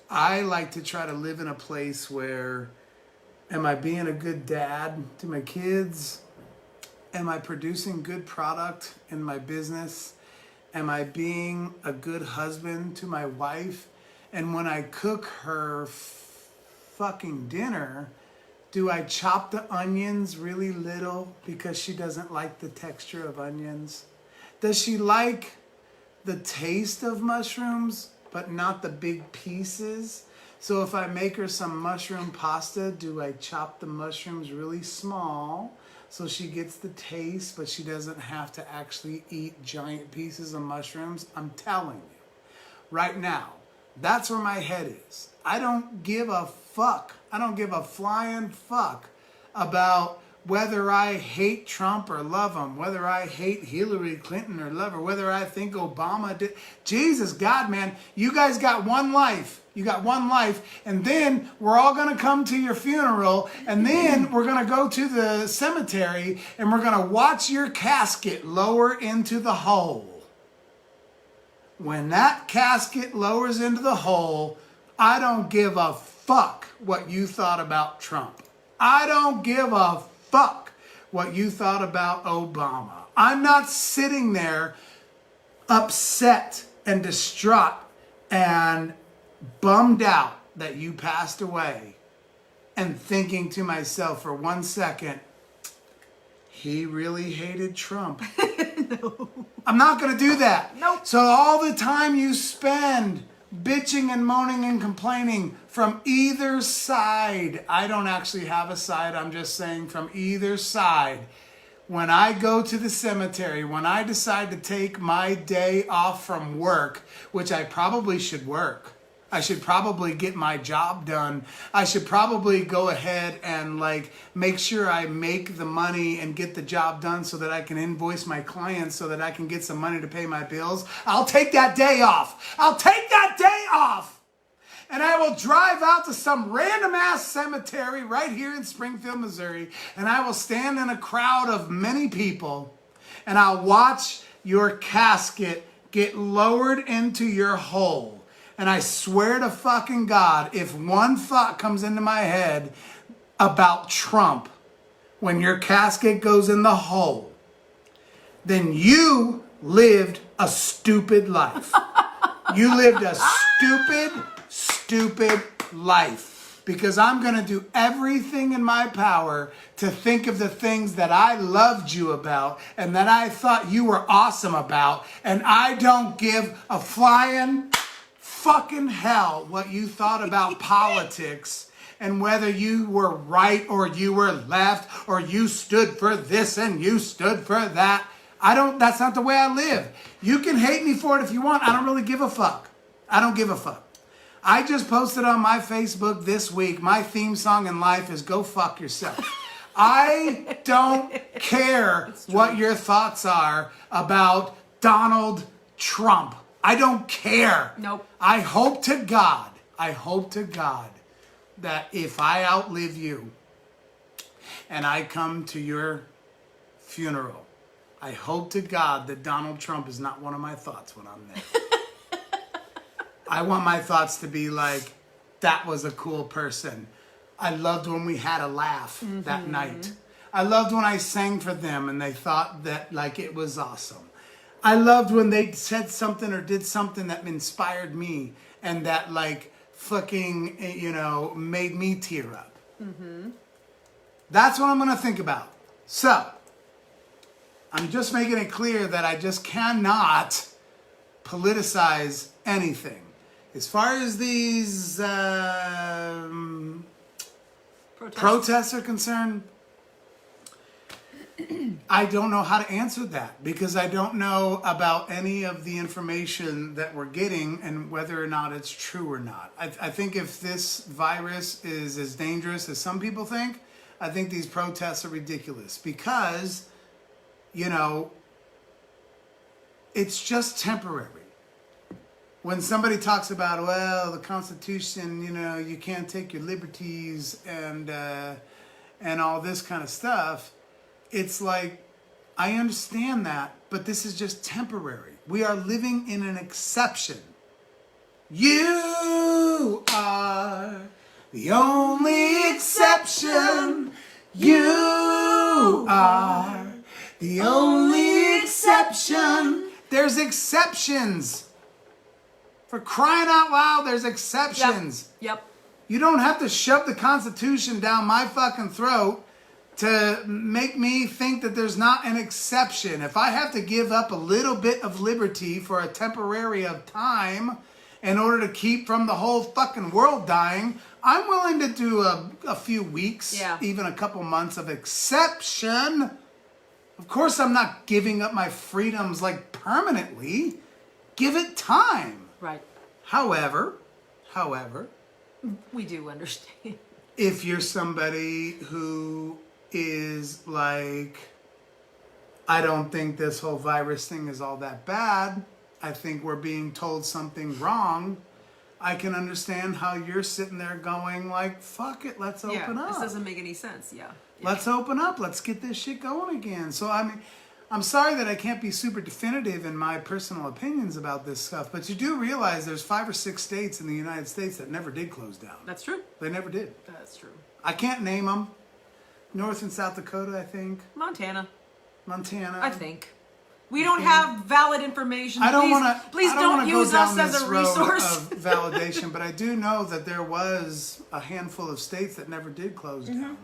I like to try to live in a place where, am I being a good dad to my kids? Am I producing good product in my business? Am I being a good husband to my wife? And when I cook her fucking dinner, do I chop the onions really little because she doesn't like the texture of onions? Does she like the taste of mushrooms, but not the big pieces? So if I make her some mushroom pasta, do I chop the mushrooms really small so she gets the taste, but she doesn't have to actually eat giant pieces of mushrooms? I'm telling you, right now, that's where my head is. I don't give a fuck. I don't give a flying fuck about whether I hate Trump or love him, whether I hate Hillary Clinton or love her, whether I think Obama did. Jesus, God, man, you guys got one life. You got one life, and then we're all going to come to your funeral, and then we're going to go to the cemetery, and we're going to watch your casket lower into the hole. When that casket lowers into the hole, I don't give a fuck what you thought about Trump. I don't give a fuck what you thought about Obama. I'm not sitting there upset and distraught and bummed out that you passed away and thinking to myself for 1 second, he really hated Trump.
No.
I'm not going to do that.
Nope.
So all the time you spend bitching and moaning and complaining from either side, I don't actually have a side, I'm just saying from either side. When I go to the cemetery, when I decide to take my day off from work, which I probably should work, I should probably get my job done. I should probably go ahead and make sure I make the money and get the job done so that I can invoice my clients so that I can get some money to pay my bills. I'll take that day off. I'll take that day off. And I will drive out to some random ass cemetery right here in Springfield, Missouri. And I will stand in a crowd of many people. And I'll watch your casket get lowered into your hole. And I swear to fucking God, if one thought comes into my head about Trump when your casket goes in the hole, then you lived a stupid life. You lived a stupid life. Because I'm going to do everything in my power to think of the things that I loved you about and that I thought you were awesome about. And I don't give a flying fucking hell what you thought about politics and whether you were right or you were left or you stood for this and you stood for that. That's not the way I live. You can hate me for it if you want. I don't really give a fuck. I don't give a fuck. I just posted on my Facebook this week, my theme song in life is go fuck yourself. I don't care what your thoughts are about Donald Trump. I don't care.
Nope.
I hope to God that if I outlive you and I come to your funeral, I hope to God that Donald Trump is not one of my thoughts when I'm there. I want my thoughts to be like, that was a cool person. I loved when we had a laugh that night. I loved when I sang for them and they thought that it was awesome. I loved when they said something or did something that inspired me and that like fucking, made me tear up. Mm-hmm. That's what I'm going to think about. So, I'm just making it clear that I just cannot politicize anything. As far as these protests are concerned, I don't know how to answer that because I don't know about any of the information that we're getting and whether or not it's true or not. I think if this virus is as dangerous as some people think, I think these protests are ridiculous because, it's just temporary. When somebody talks about, well, the Constitution, you can't take your liberties and all this kind of stuff, it's like, I understand that, but this is just temporary. We are living in an exception. You are the only exception. You are the only exception. There's exceptions. For crying out loud, there's exceptions.
Yep.
You don't have to shove the Constitution down my fucking throat to make me think that there's not an exception. If I have to give up a little bit of liberty for a temporary of time in order to keep from the whole fucking world dying, I'm willing to do a few weeks, even a couple months of exception. Of course, I'm not giving up my freedoms like permanently. Give it time.
Right.
However,
we do understand.
If you're somebody who is like, I don't think this whole virus thing is all that bad, I think we're being told something wrong, I can understand how you're sitting there going like, fuck it, let's open up.
This doesn't make any sense,
Let's open up, let's get this shit going again. So I'm sorry that I can't be super definitive in my personal opinions about this stuff, but you do realize there's 5 or 6 states in the United States that never did close down.
That's true.
They never did.
That's true.
I can't name them. North and South Dakota, I think.
Montana.
I
think. We don't have valid information.
I don't want to.
Please don't use us as a resource.
Of validation, but I do know that there was a handful of states that never did close down,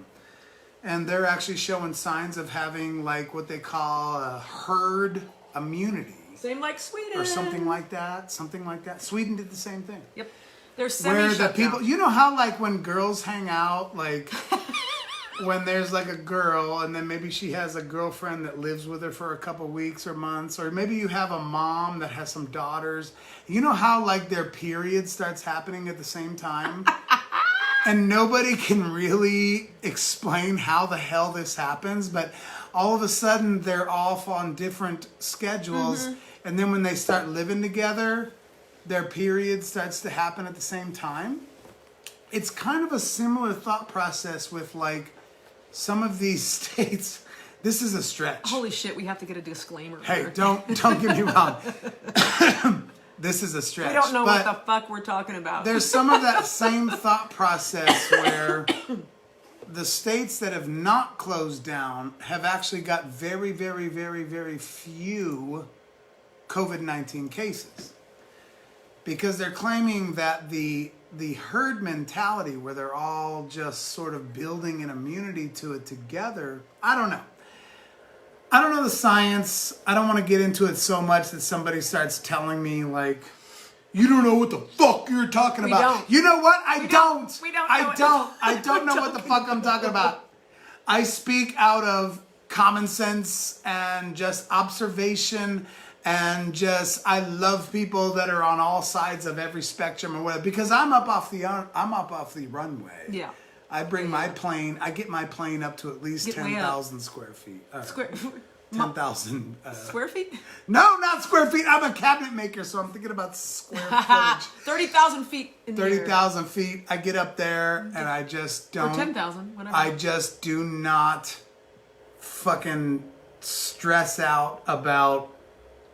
and they're actually showing signs of having like what they call a herd immunity.
Same like Sweden
or something like that. Sweden did the same thing.
Yep. There's
where the people, how like when girls hang out, like. When there's like a girl and then maybe she has a girlfriend that lives with her for a couple weeks or months, or maybe you have a mom that has some daughters. You know how like their period starts happening at the same time? And nobody can really explain how the hell this happens, but all of a sudden they're off on different schedules. And then when they start living together, their period starts to happen at the same time. It's kind of a similar thought process with like some of these states. This is a stretch.
Holy shit, we have to get a disclaimer.
Hey, don't get me wrong. This is a stretch.
We don't know what the fuck we're talking about.
There's some of that same thought process where the states that have not closed down have actually got very, very, very, very few COVID-19 cases. Because they're claiming that the herd mentality where they're all just sort of building an immunity to it together, I don't know. I don't know the science. I don't want to get into it so much that somebody starts telling me like, you don't know what the fuck you're talking about.
Don't.
You know what? I don't.
I
don't know what the fuck I'm talking about. I speak out of common sense and just observation. And just, I love people that are on all sides of every spectrum or whatever. Because I'm up off the runway.
Yeah.
I bring my plane. I get my plane up to at least 10,000 square feet. 10,000
square feet?
No, not square feet. I'm a cabinet maker, so I'm thinking about square footage.
30,000 feet.
30,000 feet. I get up there and I just don't.
Or 10,000, whatever.
I just do not fucking stress out about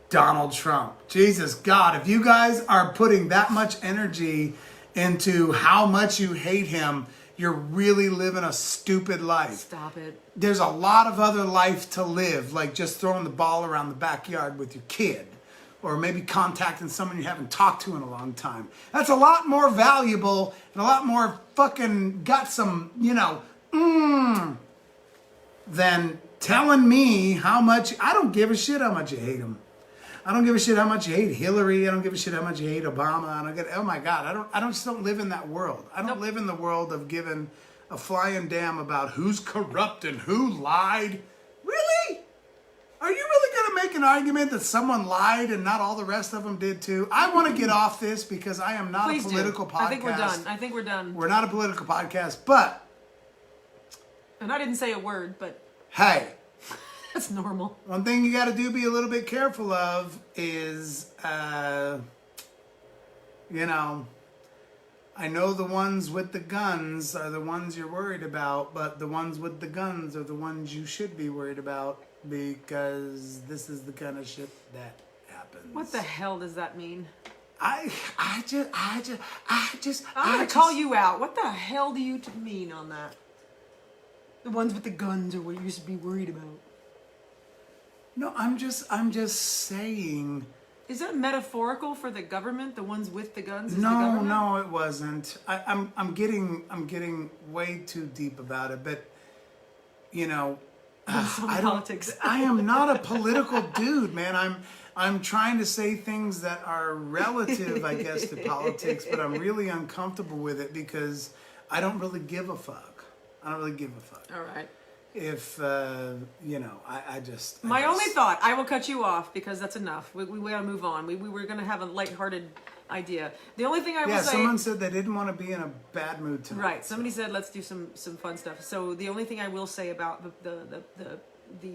Donald Trump. Jesus God, if you guys are putting that much energy into how much you hate him, you're really living a stupid life.
Stop it.
There's a lot of other life to live, like just throwing the ball around the backyard with your kid, or maybe contacting someone you haven't talked to in a long time. That's a lot more valuable and a lot more fucking got some, than telling me how much. I don't give a shit how much you hate him. I don't give a shit how much you hate Hillary. I don't give a shit how much you hate Obama. Oh my God, I just don't live in that world. I don't live in the world of giving a flying damn about who's corrupt and who lied. Really? Are you really going to make an argument that someone lied and not all the rest of them did too? I want to get off this because I am not a political podcast.
I think we're done.
We're not a political podcast, but...
And I didn't say a word, but...
Hey.
That's normal.
One thing you got to be a little bit careful of is, I know the ones with the guns are the ones you're worried about, but the ones with the guns are the ones you should be worried about because this is the kind of shit that happens.
What the hell does that mean?
I'm
gonna call you out. What the hell do you mean on that? The ones with the guns are what you should be worried about.
No, I'm just saying.
Is that metaphorical for the government? The ones with the guns?
No, it wasn't. I'm getting way too deep about it, but
politics.
I am not a political dude, man. I'm trying to say things that are relative, I guess, to politics, but I'm really uncomfortable with it because I don't really give a fuck. All
right.
If,
My only thought, I will cut you off because that's enough. We gotta move on. We were gonna have a lighthearted idea. The only thing I will say...
Yeah, someone said they didn't want to be in a bad mood tonight.
Right, somebody said let's do some fun stuff. So the only thing I will say about the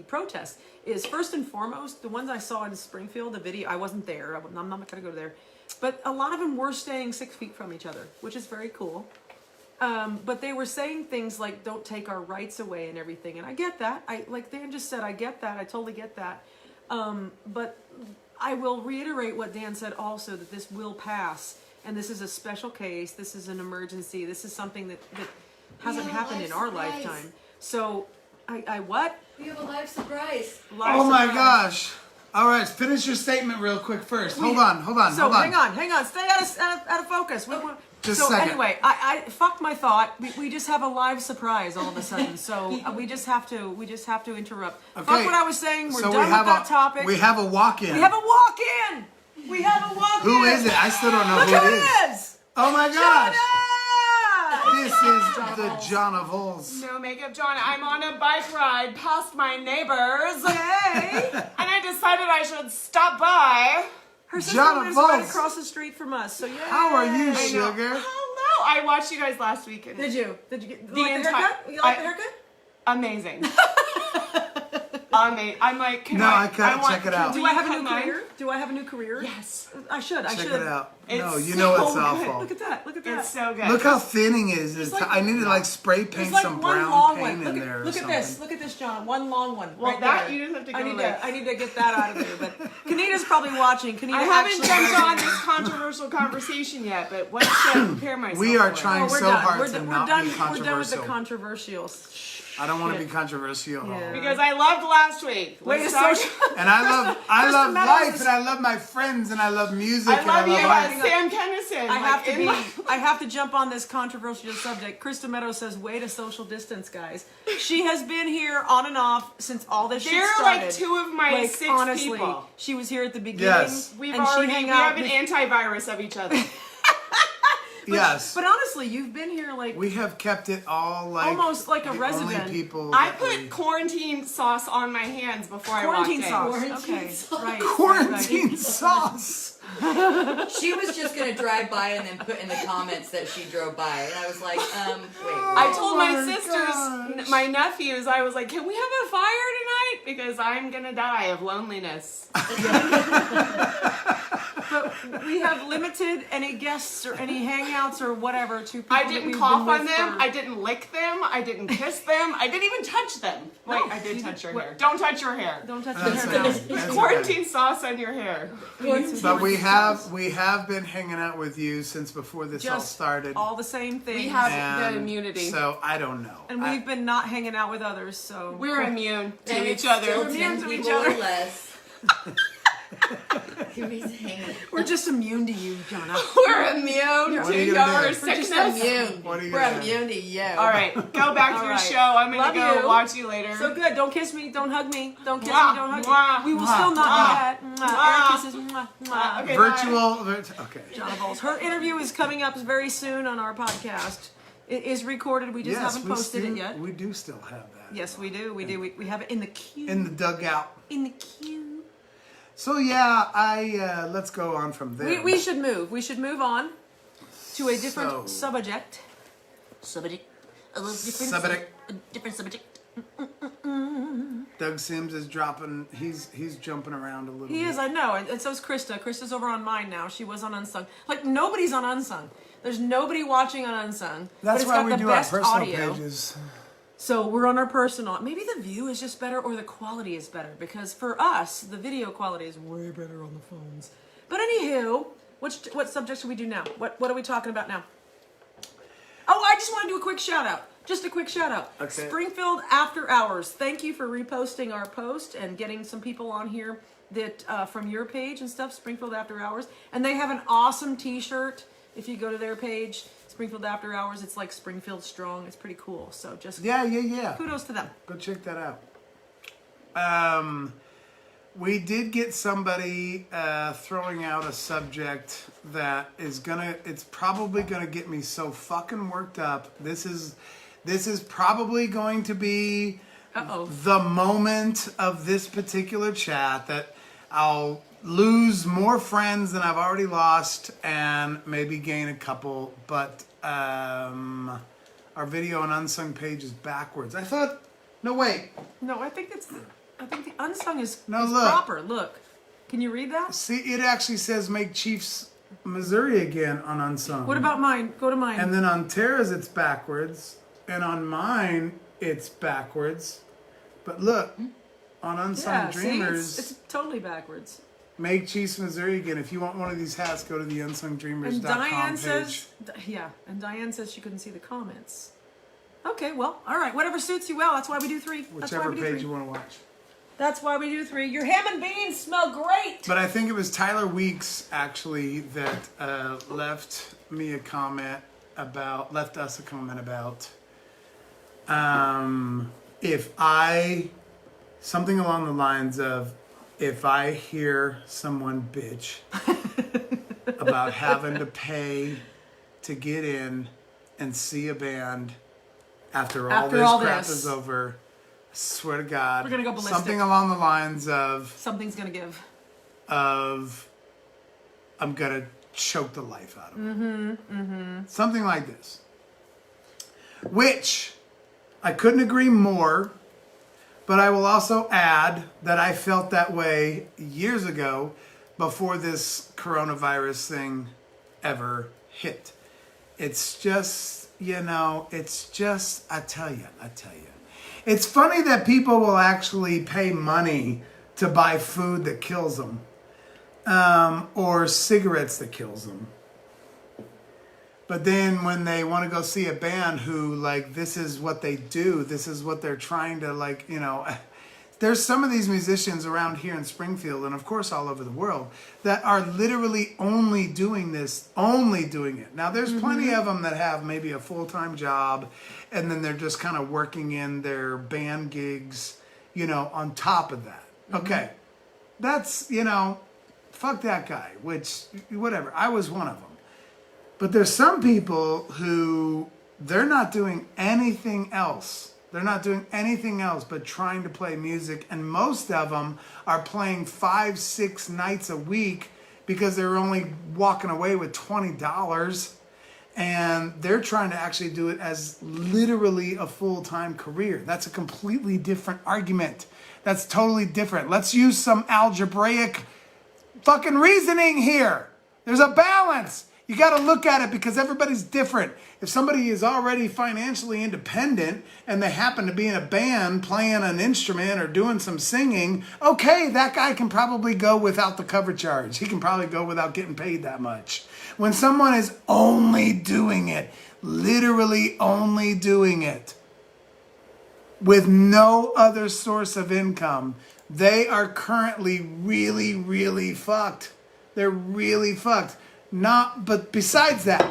protest is, first and foremost, the ones I saw in Springfield, the video, I wasn't there, I'm not gonna go there, but a lot of them were staying 6 feet from each other, which is very cool. But they were saying things like, don't take our rights away and everything. And I get that. Like Dan just said, I get that. I totally get that. But I will reiterate what Dan said also, that this will pass. And this is a special case. This is an emergency. This is something that hasn't happened in our lifetime. So, I what?
We have a live surprise.
Oh my gosh. All right, finish your statement real quick first. Hold on.
So hang on. Stay out of focus.
Just a second.
Anyway, I fucked my thought. We just have a live surprise all of a sudden. So we just have to interrupt.
Okay.
Fuck what I was saying. We're
so
done with that topic.
We have a walk-in. Who is it? I still don't know who it is. Oh my gosh. This is the John of Holes.
No makeup, John. I'm on a bike ride past my neighbors.
Yay!
And I decided I should stop by.
Her sister lives right across the street from us, so yeah.
How are you, sugar?
Hello. I watched you guys last weekend.
Did you get the haircut? You like the haircut?
Amazing. I'm like,
check it out.
Do I have a new career? Do I have a new career?
Yes.
I should.
Check it out. No, you
so
know it's
good.
awful.
Look at that.
It's so good.
Look how thinning it is. I need to spray paint some brown paint in there.
Look at this. Look at this, John. One long one.
Well,
right
that
there.
you just have to go
I need to get that out of there. But Kanita's probably watching.
I haven't jumped on this controversial conversation yet, but what should I prepare myself
We are
for?
trying so hard to not be controversial.
We're done with the controversials.
I don't want to be controversial.
Yeah.
Because I loved last week.
Wait a second.
And I love life, and I love my friends, and I love music.
I love you,
art.
Sam Kennison.
I have to jump on this controversial subject. Krista Meadows says, "Way to social distance, guys." She has been here on and off since all this shit started.
They're like two of my six
honestly,
people.
She was here at the beginning.
Yes.
We have an antivirus of each other.
Yes.
But honestly, you've been here like...
We have kept it all
almost like a resident.
Only people
I put quarantine sauce on my hands before I walked in.
Quarantine sauce. Right.
Quarantine sauce.
She was just going to drive by and then put in the comments that she drove by. And I was like, wait.
I told my sisters, my nephews, I was like, can we have a fire tonight? Because I'm going to die of loneliness.
But we have limited any guests or any hangouts or whatever to people
I
that
didn't
we've
cough
been
on
with
them.
for-
I didn't lick them. I didn't kiss them. I didn't even touch them. Wait,
No,
I did
you
touch your
did-
hair. Don't touch your hair.
Don't touch
That's
your hair now.
okay. That's
Quarantine sauce on your hair.
But we have been hanging out with you since before this all
Just
started.
all the same things.
We have
and
the immunity.
So I don't know.
and we've been not hanging out with others, so
We're immune to
And
each
it's
other.
still
We're
10
immune to each
people or
other.
less. He's hanging.
we're just immune to you, Jonna.
We're immune
What are
to
you gonna
your
do?
We're just
sickness.
immune.
What are you
We're
gonna do?
immune to you.
All right, go back to
All
your
right.
show. I'm gonna
Love
go
you.
watch you later.
So good. Don't kiss me. Don't hug me. Don't kiss
Mwah,
me. Don't hug
mwah,
me. We will
mwah,
still not
mwah.
do that.
Mwah.
Air kisses. Mwah, mwah.
Okay,
Virtual. Okay.
Jonna Bowles. Her interview is coming up very soon on our podcast. It is recorded. We just haven't posted it yet.
We do still have that.
Yes, we do. We do. We have it in the queue.
In the dugout.
In the queue.
So yeah, let's go on from there.
We should move. We should move on to a different
So-
subject. Subject. A little different.
Subject.
A different subject.
Doug Sims is dropping. He's jumping around a little.
He
bit.
is, I know, and so is Krista. Krista's over on mine now. She was on Unsung. Like nobody's on Unsung. There's nobody watching on Unsung. but
That's
it's
why
got
we
the
do our
best
personal
audio.
pages.
So we're on our personal. Maybe the view is just better or the quality is better because for us the video quality is way better on the phones. But anywho, what subject should we do now? What are we talking about now? Oh, I just want to do a quick shout out. Just a quick shout out.
Okay.
Springfield After Hours. Thank you for reposting our post and getting some people on here that from your page and stuff. Springfield After Hours, and they have an awesome T-shirt. If you go to their page, Springfield After Hours, it's like Springfield Strong. It's pretty cool. So just
Yeah.
kudos to them.
Go check that out. We did get somebody throwing out a subject that is it's probably gonna get me so fucking worked up. This is probably going to be the moment of this particular chat that I'll lose more friends than I've already lost and maybe gain a couple, but our video on Unsung page is backwards. I thought, no wait,
No, I think the Unsung is
look.
proper. Look. Can you read that?
see, it actually says make Chiefs Missouri again on Unsung.
What about mine? Go to mine.
And then on Tara's it's backwards, and on mine it's backwards. But look, on Unsung
yeah, see,
Dreamers,
it's totally backwards.
make Chiefs Missouri again. If you want one of these hats, go to the
And
unsungdreamers.com
Diane
page.
says, and Diane says she couldn't see the comments. Okay, well, all right, whatever suits you well. That's why we do three. That's why
Whichever
we do
page
three.
you want to watch.
That's why we do three. Your ham and beans smell great.
But I think it was Tyler Weeks actually that left us a comment about something along the lines of, if I hear someone bitch about having to pay to get in and see a band after all this crap is over, I swear to God,
We're gonna go ballistic.
something along the lines of
Something's gonna give.
I'm gonna choke the life out of him. Something like this. Which I couldn't agree more, but I will also add that I felt that way years ago before this coronavirus thing ever hit. It's just, I tell you. It's funny that people will actually pay money to buy food that kills them. Or cigarettes that kills them. But then when they want to go see a band who, like, this is what they do, this is what they're trying to, there's some of these musicians around here in Springfield, and of course all over the world, that are literally only doing it. Now, there's plenty of them that have maybe a full-time job, and then they're just kind of working in their band gigs, on top of that. Okay. That's, fuck that guy, whatever. I was one of them. But there's some people who, they're not doing anything else. They're not doing anything else but trying to play music. And most of them are playing 5-6 nights a week because they're only walking away with $20. And they're trying to actually do it as literally a full-time career. That's a completely different argument. That's totally different. Let's use some algebraic fucking reasoning here. There's a balance. You got to look at it because everybody's different. If somebody is already financially independent and they happen to be in a band playing an instrument or doing some singing, okay, that guy can probably go without the cover charge. He can probably go without getting paid that much. When someone is only doing it, literally only doing it, with no other source of income, they are currently really, really fucked. They're really fucked. But besides that,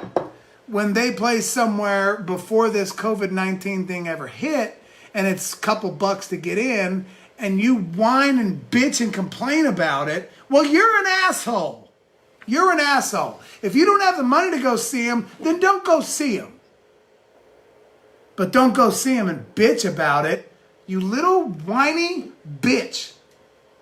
when they play somewhere before this COVID-19 thing ever hit, and it's a couple bucks to get in, and you whine and bitch and complain about it, well, you're an asshole. You're an asshole. If you don't have the money to go see them, then don't go see them. But don't go see them and bitch about it. You little whiny bitch.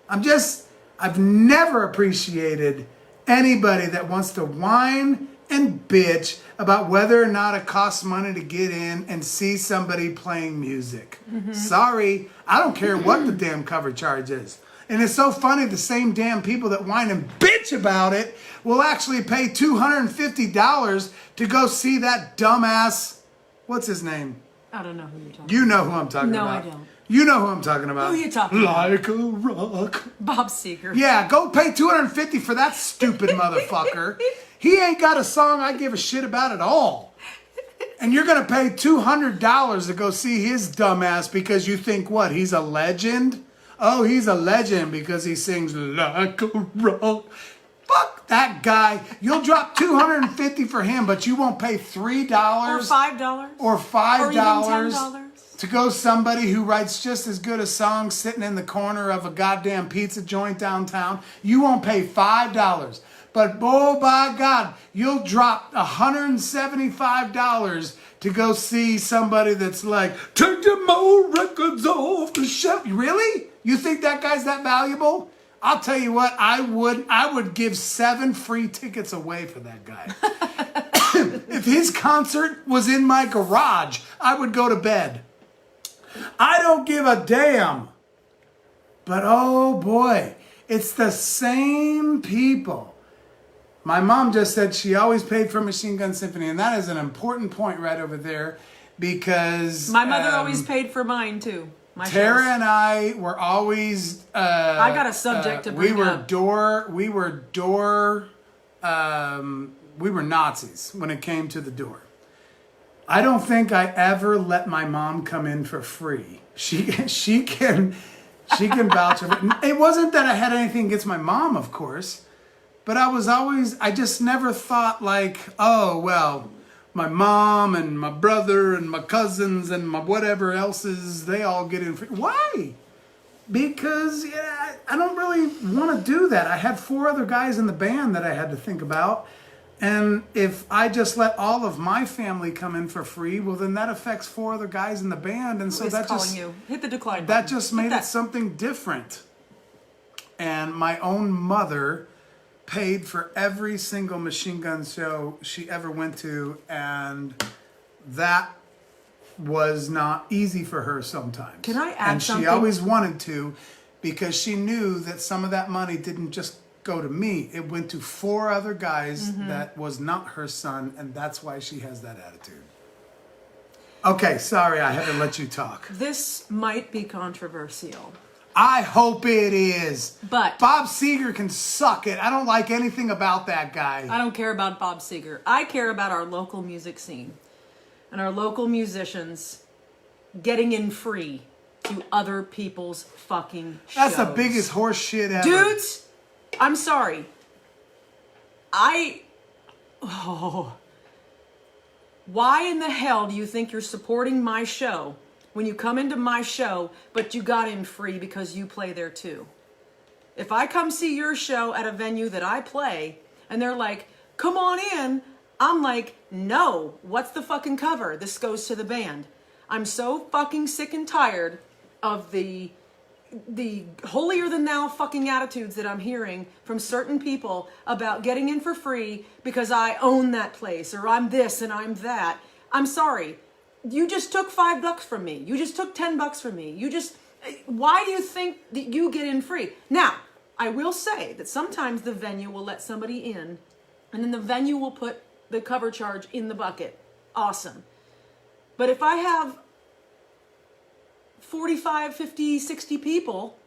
I've never appreciated anybody that wants to whine and bitch about whether or not it costs money to get in and see somebody playing music. Mm-hmm. Sorry, I don't care what the damn cover charge is. And it's so funny, the same damn people that whine and bitch about it will actually pay $250 to go see that dumbass, what's his name?
I don't know who you're talking about.
You know who I'm talking about.
No, I don't.
You know who I'm talking about.
Who are you talking about?
Like a rock.
Bob Seger.
Yeah, go pay $250 for that stupid motherfucker. He ain't got a song I give a shit about at all. And you're going to pay $200 to go see his dumbass because you think what? He's a legend? Oh, he's a legend because he sings like a rock. Fuck that guy. You'll drop $250 for him, but you won't pay $3
or $5
or $5
or even $10
to go somebody who writes just as good a song sitting in the corner of a goddamn pizza joint downtown. You won't pay $5. But oh by God, you'll drop $175 to go see somebody that's like, take them old records off the shelf. Really? You think that guy's that valuable? I'll tell you what, I would give 7 free tickets away for that guy. If his concert was in my garage, I would go to bed. I don't give a damn. But oh boy, it's the same people. My mom just said she always paid for Machine Gun Symphony, and that is an important point right over there because
my mother always paid for mine too.
Tara and I were always.
I got a subject to bring up.
We were Nazis when it came to the door. I don't think I ever let my mom come in for free. She can vouch for it. It wasn't that I had anything against my mom, of course, but I just never thought like, oh well, my mom and my brother and my cousins and my whatever else's, they all get in free. Why? Because I don't really want to do that. I had 4 other guys in the band that I had to think about. And if I just let all of my family come in for free, well, then that affects 4 other guys in the band. And so that just
hit the decline
that
button.
just made it something different. And my own mother paid for every single Machine Gun show she ever went to, and that was not easy for her sometimes.
Can I add something?
And she always wanted to, because she knew that some of that money didn't just go to me. It went to 4 other guys that was not her son, and that's why she has that attitude. Okay, sorry, I haven't let you talk.
This might be controversial.
I hope it is.
But
Bob Seger can suck it. I don't like anything about that guy.
I don't care about Bob Seger. I care about our local music scene and our local musicians getting in free to other people's fucking shows.
That's the biggest horse shit ever.
Dudes, I'm sorry. Why in the hell do you think you're supporting my show when you come into my show, but you got in free because you play there too? If I come see your show at a venue that I play, and they're like, come on in, I'm like, no, what's the fucking cover? This goes to the band. I'm so fucking sick and tired of the holier than thou fucking attitudes that I'm hearing from certain people about getting in for free because I own that place, or I'm this and I'm that. I'm sorry. You just took $5 from me. You just took $10 from me. Why do you think that you get in free? Now, I will say that sometimes the venue will let somebody in, and then the venue will put the cover charge in the bucket. Awesome. But if I have 45, 50, 60 people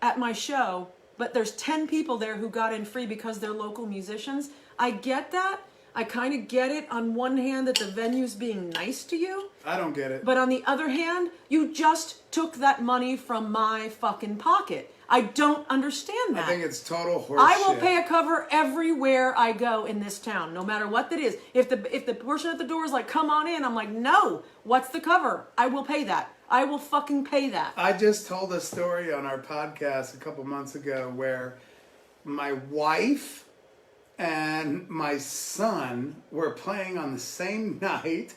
at my show, but there's 10 people there who got in free because they're local musicians, I get that. I kind of get it on one hand that the venue's being nice to you.
I don't get it.
But on the other hand, you just took that money from my fucking pocket. I don't understand that.
I think it's total horseshit.
I will pay a cover everywhere I go in this town, no matter what that is. If the person at the door is like, come on in, I'm like, no, what's the cover? I will pay that. I will fucking pay that.
I just told a story on our podcast a couple months ago where my wife and my son were playing on the same night.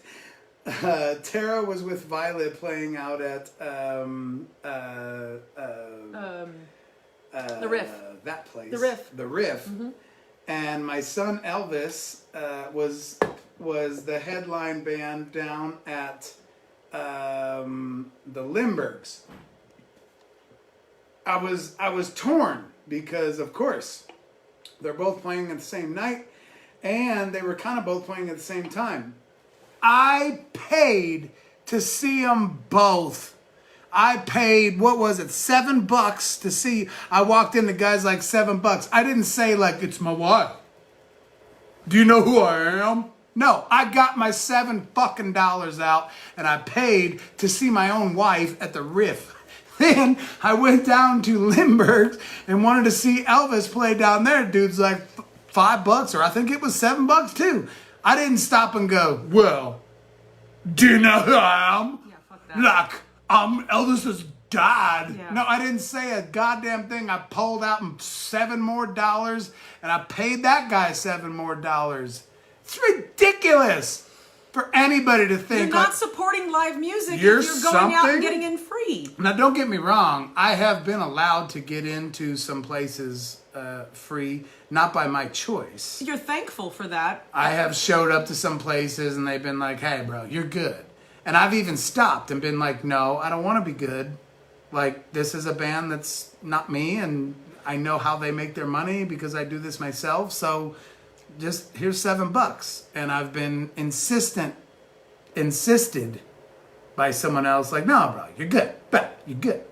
Tara was with Violet playing out at
The Riff.
That place.
The Riff.
The Riff. Mm-hmm. And my son Elvis was the headline band down at the Lindberghs. I was torn because, of course, they're both playing at the same night, and they were kind of both playing at the same time. I paid to see them both. I paid, what was it, $7 to see. I walked in, the guy's like, $7. I didn't say like, it's my wife. Do you know who I am? No, I got my $7 out and I paid to see my own wife at the Riff. Then I went down to Lindbergh's and wanted to see Elvis play down there. Dude's like $5, or I think it was $7 too. I didn't stop and go, well, do you know who I am?
Yeah, fuck that.
Like, Elvis's dad.
Yeah.
No, I didn't say a goddamn thing. I pulled out $7 more and I paid that guy $7 more. It's ridiculous for anybody to think.
You're not
like,
supporting live music
you're
if you're going out and
something?
getting in free.
Now, don't get me wrong. I have been allowed to get into some places free, not by my choice.
You're thankful for that.
I have showed up to some places and they've been like, hey, bro, you're good. And I've even stopped and been like, no, I don't want to be good. Like, this is a band that's not me, and I know how they make their money because I do this myself. So just here's $7. And I've been insisted by someone else, like, no, bro, you're good. But you're good.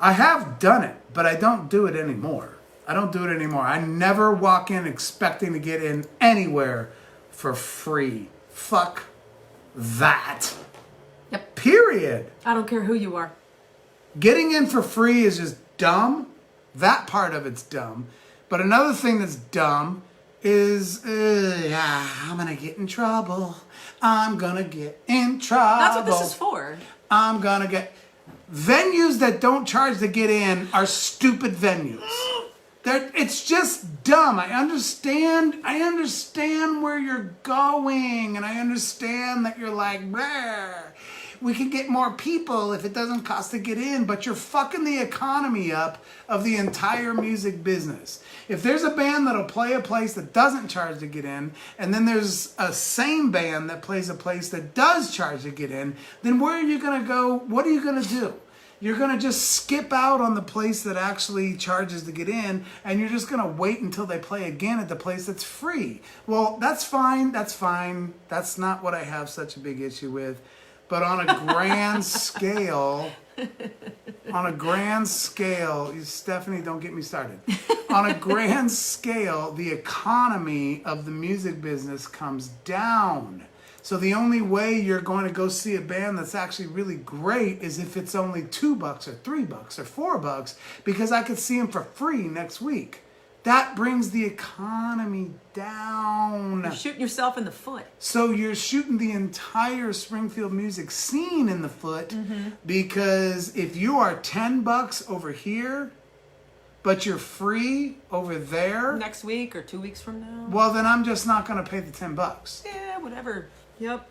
I have done it, but I don't do it anymore. I never walk in expecting to get in anywhere for free. Fuck that.
Yep.
Period.
I don't care who you are.
Getting in for free is just dumb. That part of it's dumb. But another thing that's dumb is, I'm going to get in trouble. I'm going to get in trouble.
That's what this is for.
I'm going to get... Venues that don't charge to get in are stupid venues. It's just dumb. I understand where you're going, and I understand that you're like, we can get more people if it doesn't cost to get in, but you're fucking the economy up of the entire music business. If there's a band that'll play a place that doesn't charge to get in, and then there's a same band that plays a place that does charge to get in, then where are you going to go? What are you going to do? You're going to just skip out on the place that actually charges to get in, and you're just going to wait until they play again at the place that's free. Well, that's fine. That's not what I have such a big issue with. But on a grand scale, Stephanie, don't get me started. On a grand scale, the economy of the music business comes down. So the only way you're going to go see a band that's actually really great is if it's only $2 or $3 or $4, because I could see them for free next week. That brings the economy down.
You're shooting yourself in the foot.
So you're shooting the entire Springfield music scene in the foot, because if you are $10 over here, but you're free over there,
Next week or 2 weeks from now.
well, then I'm just not going to pay the $10.
Yeah, whatever. Yep.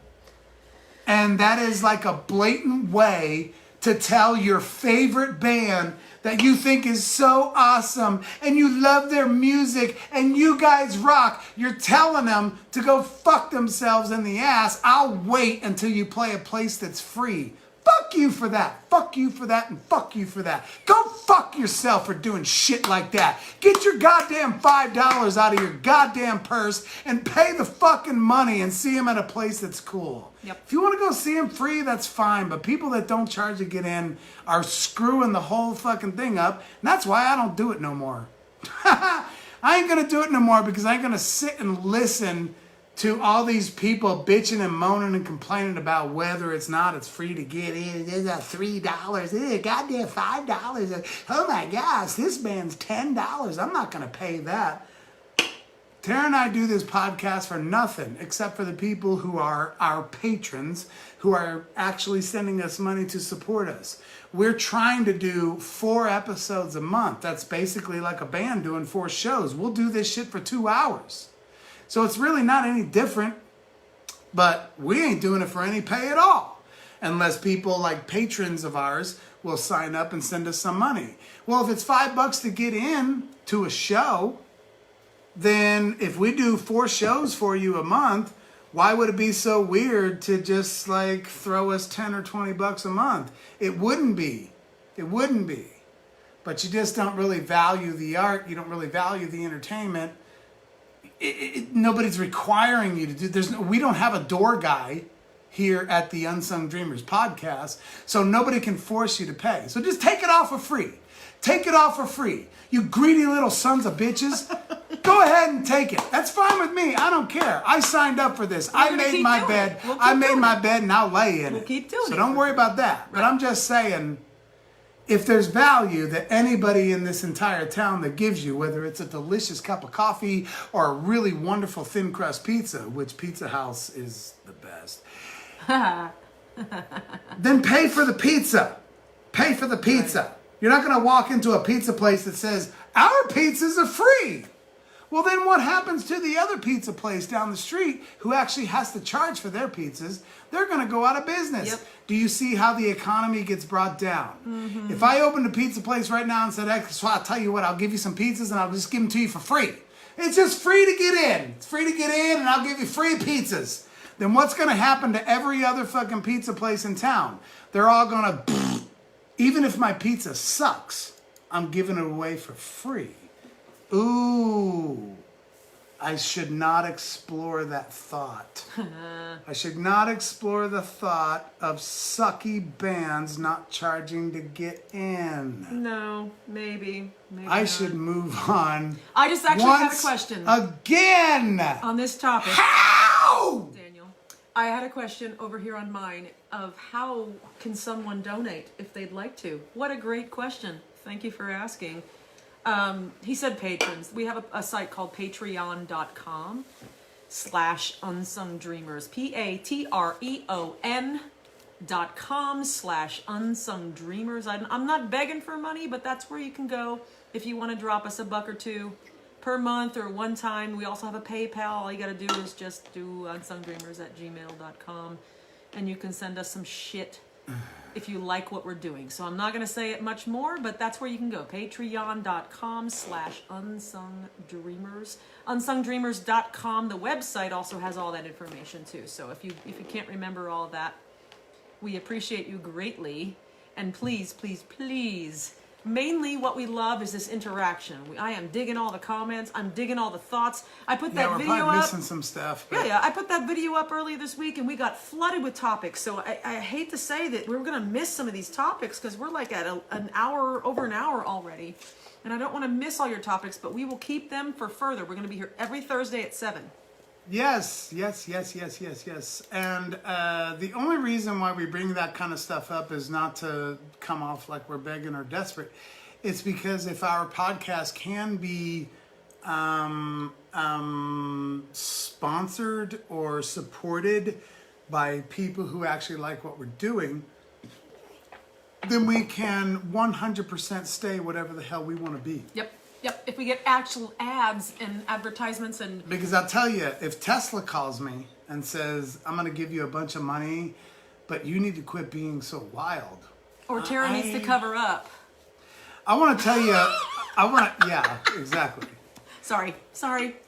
And that is like a blatant way to tell your favorite band that you think is so awesome and you love their music and you guys rock. You're telling them to go fuck themselves in the ass. I'll wait until you play a place that's free. fuck you for that. Fuck you for that and fuck you for that. Go fuck yourself for doing shit like that. Get your goddamn $5 out of your goddamn purse and pay the fucking money and see him at a place that's cool.
Yep.
If you want to go see him free, that's fine. But people that don't charge to get in are screwing the whole fucking thing up. And that's why I don't do it no more. I ain't going to do it no more because I ain't going to sit and listen to all these people bitching and moaning and complaining about whether it's free to get in. There's a $3, goddamn $5. Oh my gosh, this band's $10. I'm not gonna pay that. Tara and I do this podcast for nothing except for the people who are our patrons, who are actually sending us money to support us. We're trying to do 4 episodes a month. That's basically like a band doing 4 shows. We'll do this shit for 2 hours. So it's really not any different, but we ain't doing it for any pay at all. Unless people like patrons of ours will sign up and send us some money. Well, if it's $5 to get in to a show, then if we do 4 shows for you a month, why would it be so weird to just like throw us 10 or 20 bucks a month? It wouldn't be. It wouldn't be. But you just don't really value the art. You don't really value the entertainment. Nobody's requiring you to do. We don't have a door guy here at the Unsung Dreamers podcast, so nobody can force you to pay. So just take it off for free. Take it off for free. You greedy little sons of bitches. Go ahead and take it. That's fine with me. I don't care. I signed up for this. I made my bed. I made my bed and I'll lay in it.
We'll keep doing it.
So don't worry about that. But I'm just saying, if there's value that anybody in this entire town that gives you, whether it's a delicious cup of coffee or a really wonderful thin crust pizza, which Pizza House is the best, then pay for the pizza. Pay for the pizza. Right. You're not going to walk into a pizza place that says, our pizzas are free. Well, then what happens to the other pizza place down the street who actually has to charge for their pizzas? They're going to go out of business. Yep. Do you see how the economy gets brought down? Mm-hmm. If I opened a pizza place right now and said, so I'll tell you what, I'll give you some pizzas and I'll just give them to you for free. It's just free to get in. It's free to get in and I'll give you free pizzas. Then what's going to happen to every other fucking pizza place in town? They're all going to, even if my pizza sucks, I'm giving it away for free. Ooh, I should not explore that thought. I should not explore the thought of sucky bands not charging to get in.
No, maybe
I
not.
Should move on.
I just actually had a question.
Again!
On this topic.
How?
Daniel, I had a question over here on mine of how can someone donate if they'd like to? What a great question. Thank you for asking. He said patrons. We have a site called patreon.com/Unsung Dreamers. patreon.com/Unsung Dreamers. I'm not begging for money, but that's where you can go if you want to drop us $1 or $2 per month or one time. We also have a PayPal. All you got to do is just do unsungdreamers@gmail.com and you can send us some shit if you like what we're doing. So I'm not going to say it much more, but that's where you can go. Patreon.com/Unsung Dreamers. Unsungdreamers.com. The website also has all that information too. So if you can't remember all of that, we appreciate you greatly. And please, please, please, mainly what we love is this interaction. I am digging all the comments. I'm digging all the thoughts. I put that video up.
Yeah, we're probably missing some stuff. But...
Yeah. I put that video up earlier this week, and we got flooded with topics. So I hate to say that we're going to miss some of these topics because we're like at over an hour already. And I don't want to miss all your topics, but we will keep them for further. We're going to be here every Thursday at 7.
Yes. And the only reason why we bring that kind of stuff up is not to come off like we're begging or desperate. It's because if our podcast can be sponsored or supported by people who actually like what we're doing, then we can 100% stay whatever the hell we want to be.
Yep. If we get actual ads and advertisements and...
Because I'll tell you, if Tesla calls me and says, I'm going to give you a bunch of money, but you need to quit being so wild.
Or Tara needs to cover up.
I want to tell you, yeah, exactly.
Sorry.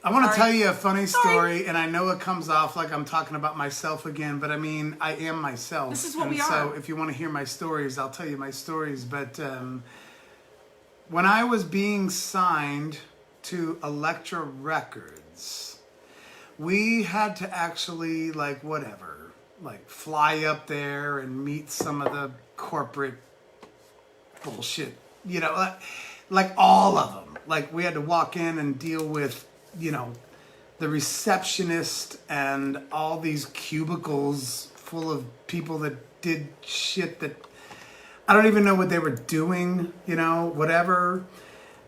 I want to tell you a funny story, and I know it comes off like I'm talking about myself again, but I mean, I am myself.
This is what
and
we are.
So if you want to hear my stories, I'll tell you my stories. But when I was being signed to Elektra Records, we had to actually, like, fly up there and meet some of the corporate bullshit, you know, like all of them. Like, we had to walk in and deal with, you know, the receptionist and all these cubicles full of people that did shit that I don't even know what they were doing, you know, whatever.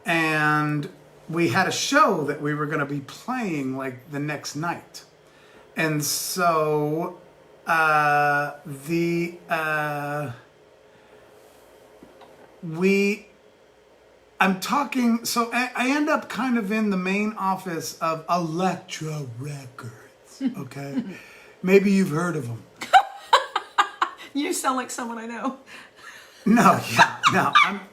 And we had a show that we were going to be playing like the next night. And so I'm talking, so I end up kind of in the main office of Elektra Records, okay? Maybe you've heard of them.
You sound like someone I know.
No,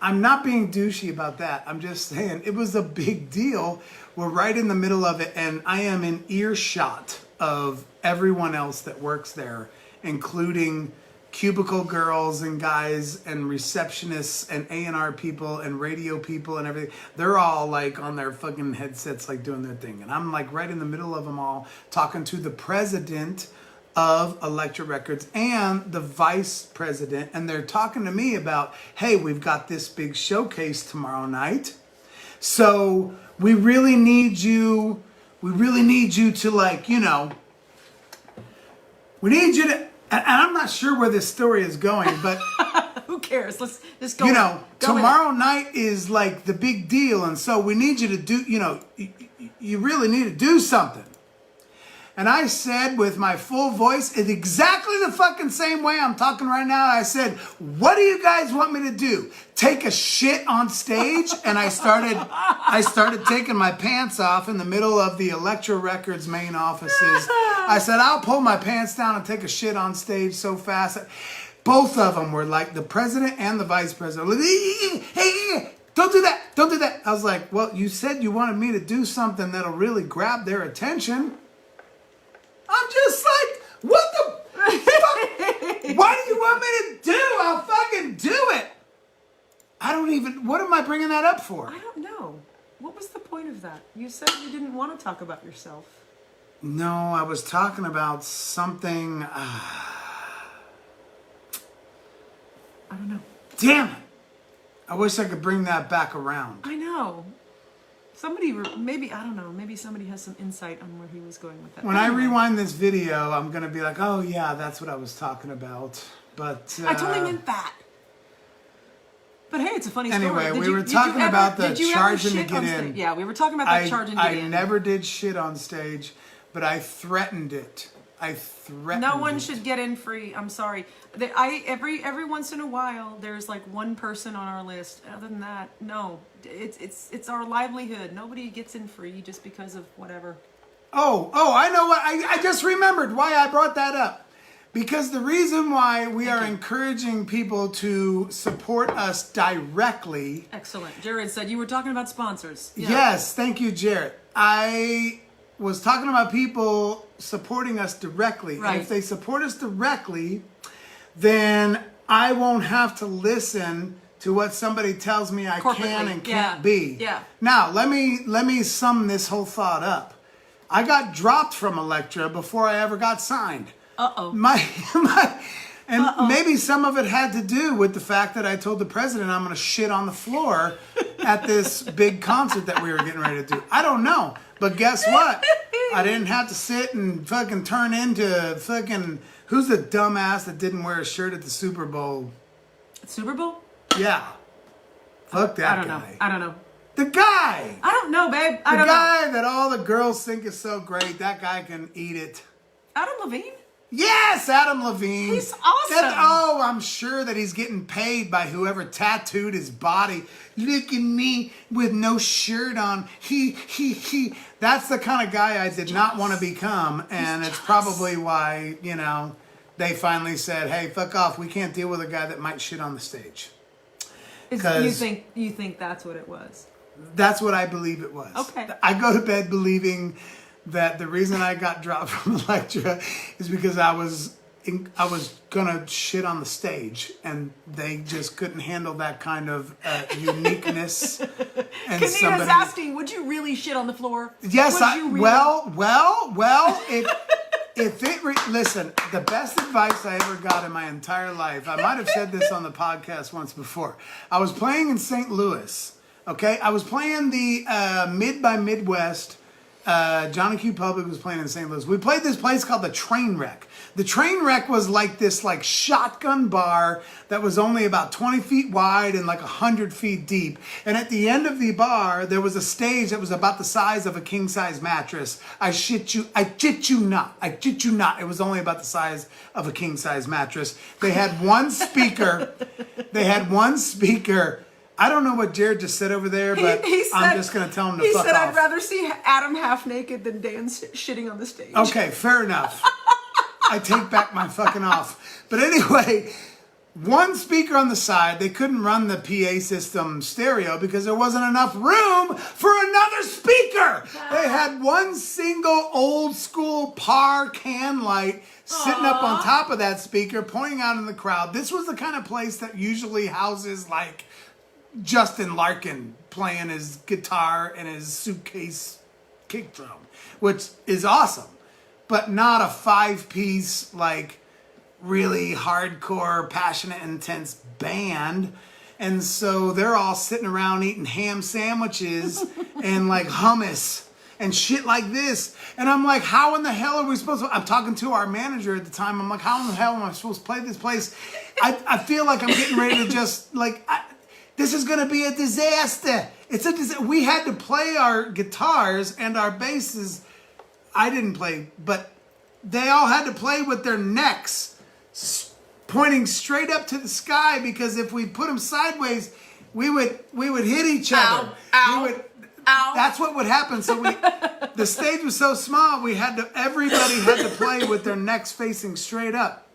I'm not being douchey about that. I'm just saying it was a big deal. We're right in the middle of it, and I am in earshot of everyone else that works there, including cubicle girls and guys and receptionists and A&R people and radio people and everything. They're all like on their fucking headsets, like doing their thing. And I'm like right in the middle of them all, talking to the president of Elektra Records and the vice president. And they're talking to me about, hey, we've got this big showcase tomorrow night. So we really need you to, like, you know, we need you to, and I'm not sure where this story is going, but
Who cares? Let's just go.
you know,
go
tomorrow night is like the big deal. And so we need you to do, you know, you really need to do something. And I said with my full voice, in exactly the fucking same way I'm talking right now, I said, what do you guys want me to do? Take a shit on stage? And I started taking my pants off in the middle of the Elektra Records main offices. I said, I'll pull my pants down and take a shit on stage so fast. Both of them were like, the president and the vice president, like, hey, don't do that. Don't do that. I was like, well, you said you wanted me to do something that'll really grab their attention. I'm just like, what the fuck? What do you want me to do? I'll fucking do it. I don't even, what am I bringing that up for?
I don't know. What was the point of that? You said you didn't want to talk about yourself.
No, I was talking about something.
I don't know.
Damn it. I wish I could bring that back around.
I know. Somebody, maybe, I don't know, maybe somebody has some insight on where he was going with that.
When I rewind this video, I'm going to be like, oh yeah, that's what I was talking about. But
I totally meant that. But hey, it's a funny story.
Anyway, we were talking about the charging to get in.
Yeah, we were talking about that charging to get in.
I never did shit on stage, but I threatened it.
No one should get in free. I'm sorry. Every once in a while, there's like one person on our list. Other than that, no. It's our livelihood. Nobody gets in free just because of whatever.
Oh, I know what. I just remembered why I brought that up. Because the reason why we are encouraging people to support us directly.
Excellent. Jared said you were talking about sponsors. Yeah.
Yes, thank you, Jared. I was talking about people supporting us directly.
Right.
And if they support us directly, then I won't have to listen to what somebody tells me I can and can't be.
Yeah.
Now, let me sum this whole thought up. I got dropped from Elektra before I ever got signed.
Uh-oh.
Maybe some of it had to do with the fact that I told the president I'm going to shit on the floor at this big concert that we were getting ready to do. I don't know. But guess what? I didn't have to sit and fucking turn into fucking... Who's the dumbass that didn't wear a shirt at the Super Bowl?
Super Bowl?
Yeah. Fuck that guy.
I don't know.
The guy!
I don't know, babe.
The guy that all the girls think is so great. That guy can eat it.
Adam Levine?
Yes, Adam Levine.
He's awesome.
I'm sure that he's getting paid by whoever tattooed his body. Look at me with no shirt on. He. That's the kind of guy I did not want to become. And it's probably why, you know, they finally said, hey, fuck off. We can't deal with a guy that might shit on the stage.
You think that's what it was?
That's what I believe it was.
Okay.
I go to bed believing that the reason I got dropped from Electra is because I was gonna shit on the stage, and they just couldn't handle that kind of uniqueness. And
Kanita's asking, would you really shit on the floor?
Yes,
Would you really?
well. Listen, the best advice I ever got in my entire life. I might have said this on the podcast once before. I was playing in St. Louis. Okay, I was playing the Mid by Midwest. Johnny Q Public was playing in St. Louis. We played this place called the Trainwreck. The Trainwreck was like this shotgun bar that was only about 20 feet wide and like 100 feet deep. And at the end of the bar, there was a stage that was about the size of a king-size mattress. I shit you not. It was only about the size of a king-size mattress. They had one speaker. I don't know what Jared just said over there, but I'm just going to tell him to fuck off.
He said, I'd rather see Adam half naked than Dan shitting on the stage.
Okay, fair enough. I take back my fucking off. But anyway, one speaker on the side, they couldn't run the PA system stereo because there wasn't enough room for another speaker. They had one single old school par can light sitting up on top of that speaker, pointing out in the crowd. This was the kind of place that usually houses like Justin Larkin playing his guitar and his suitcase kick drum, which is awesome, but not a 5-piece, like really hardcore, passionate, intense band. And so they're all sitting around eating ham sandwiches and like hummus and shit like this. And I'm like, how in the hell are we supposed to... I'm talking to our manager at the time. I'm like, how in the hell am I supposed to play this place? I feel like I'm getting ready to just like... This is going to be a disaster. It's a disaster. We had to play our guitars and our basses. I didn't play, but they all had to play with their necks pointing straight up to the sky, because if we put them sideways, we would hit each other.
Ow.
That's what would happen. So the stage was so small, everybody had to play with their necks facing straight up.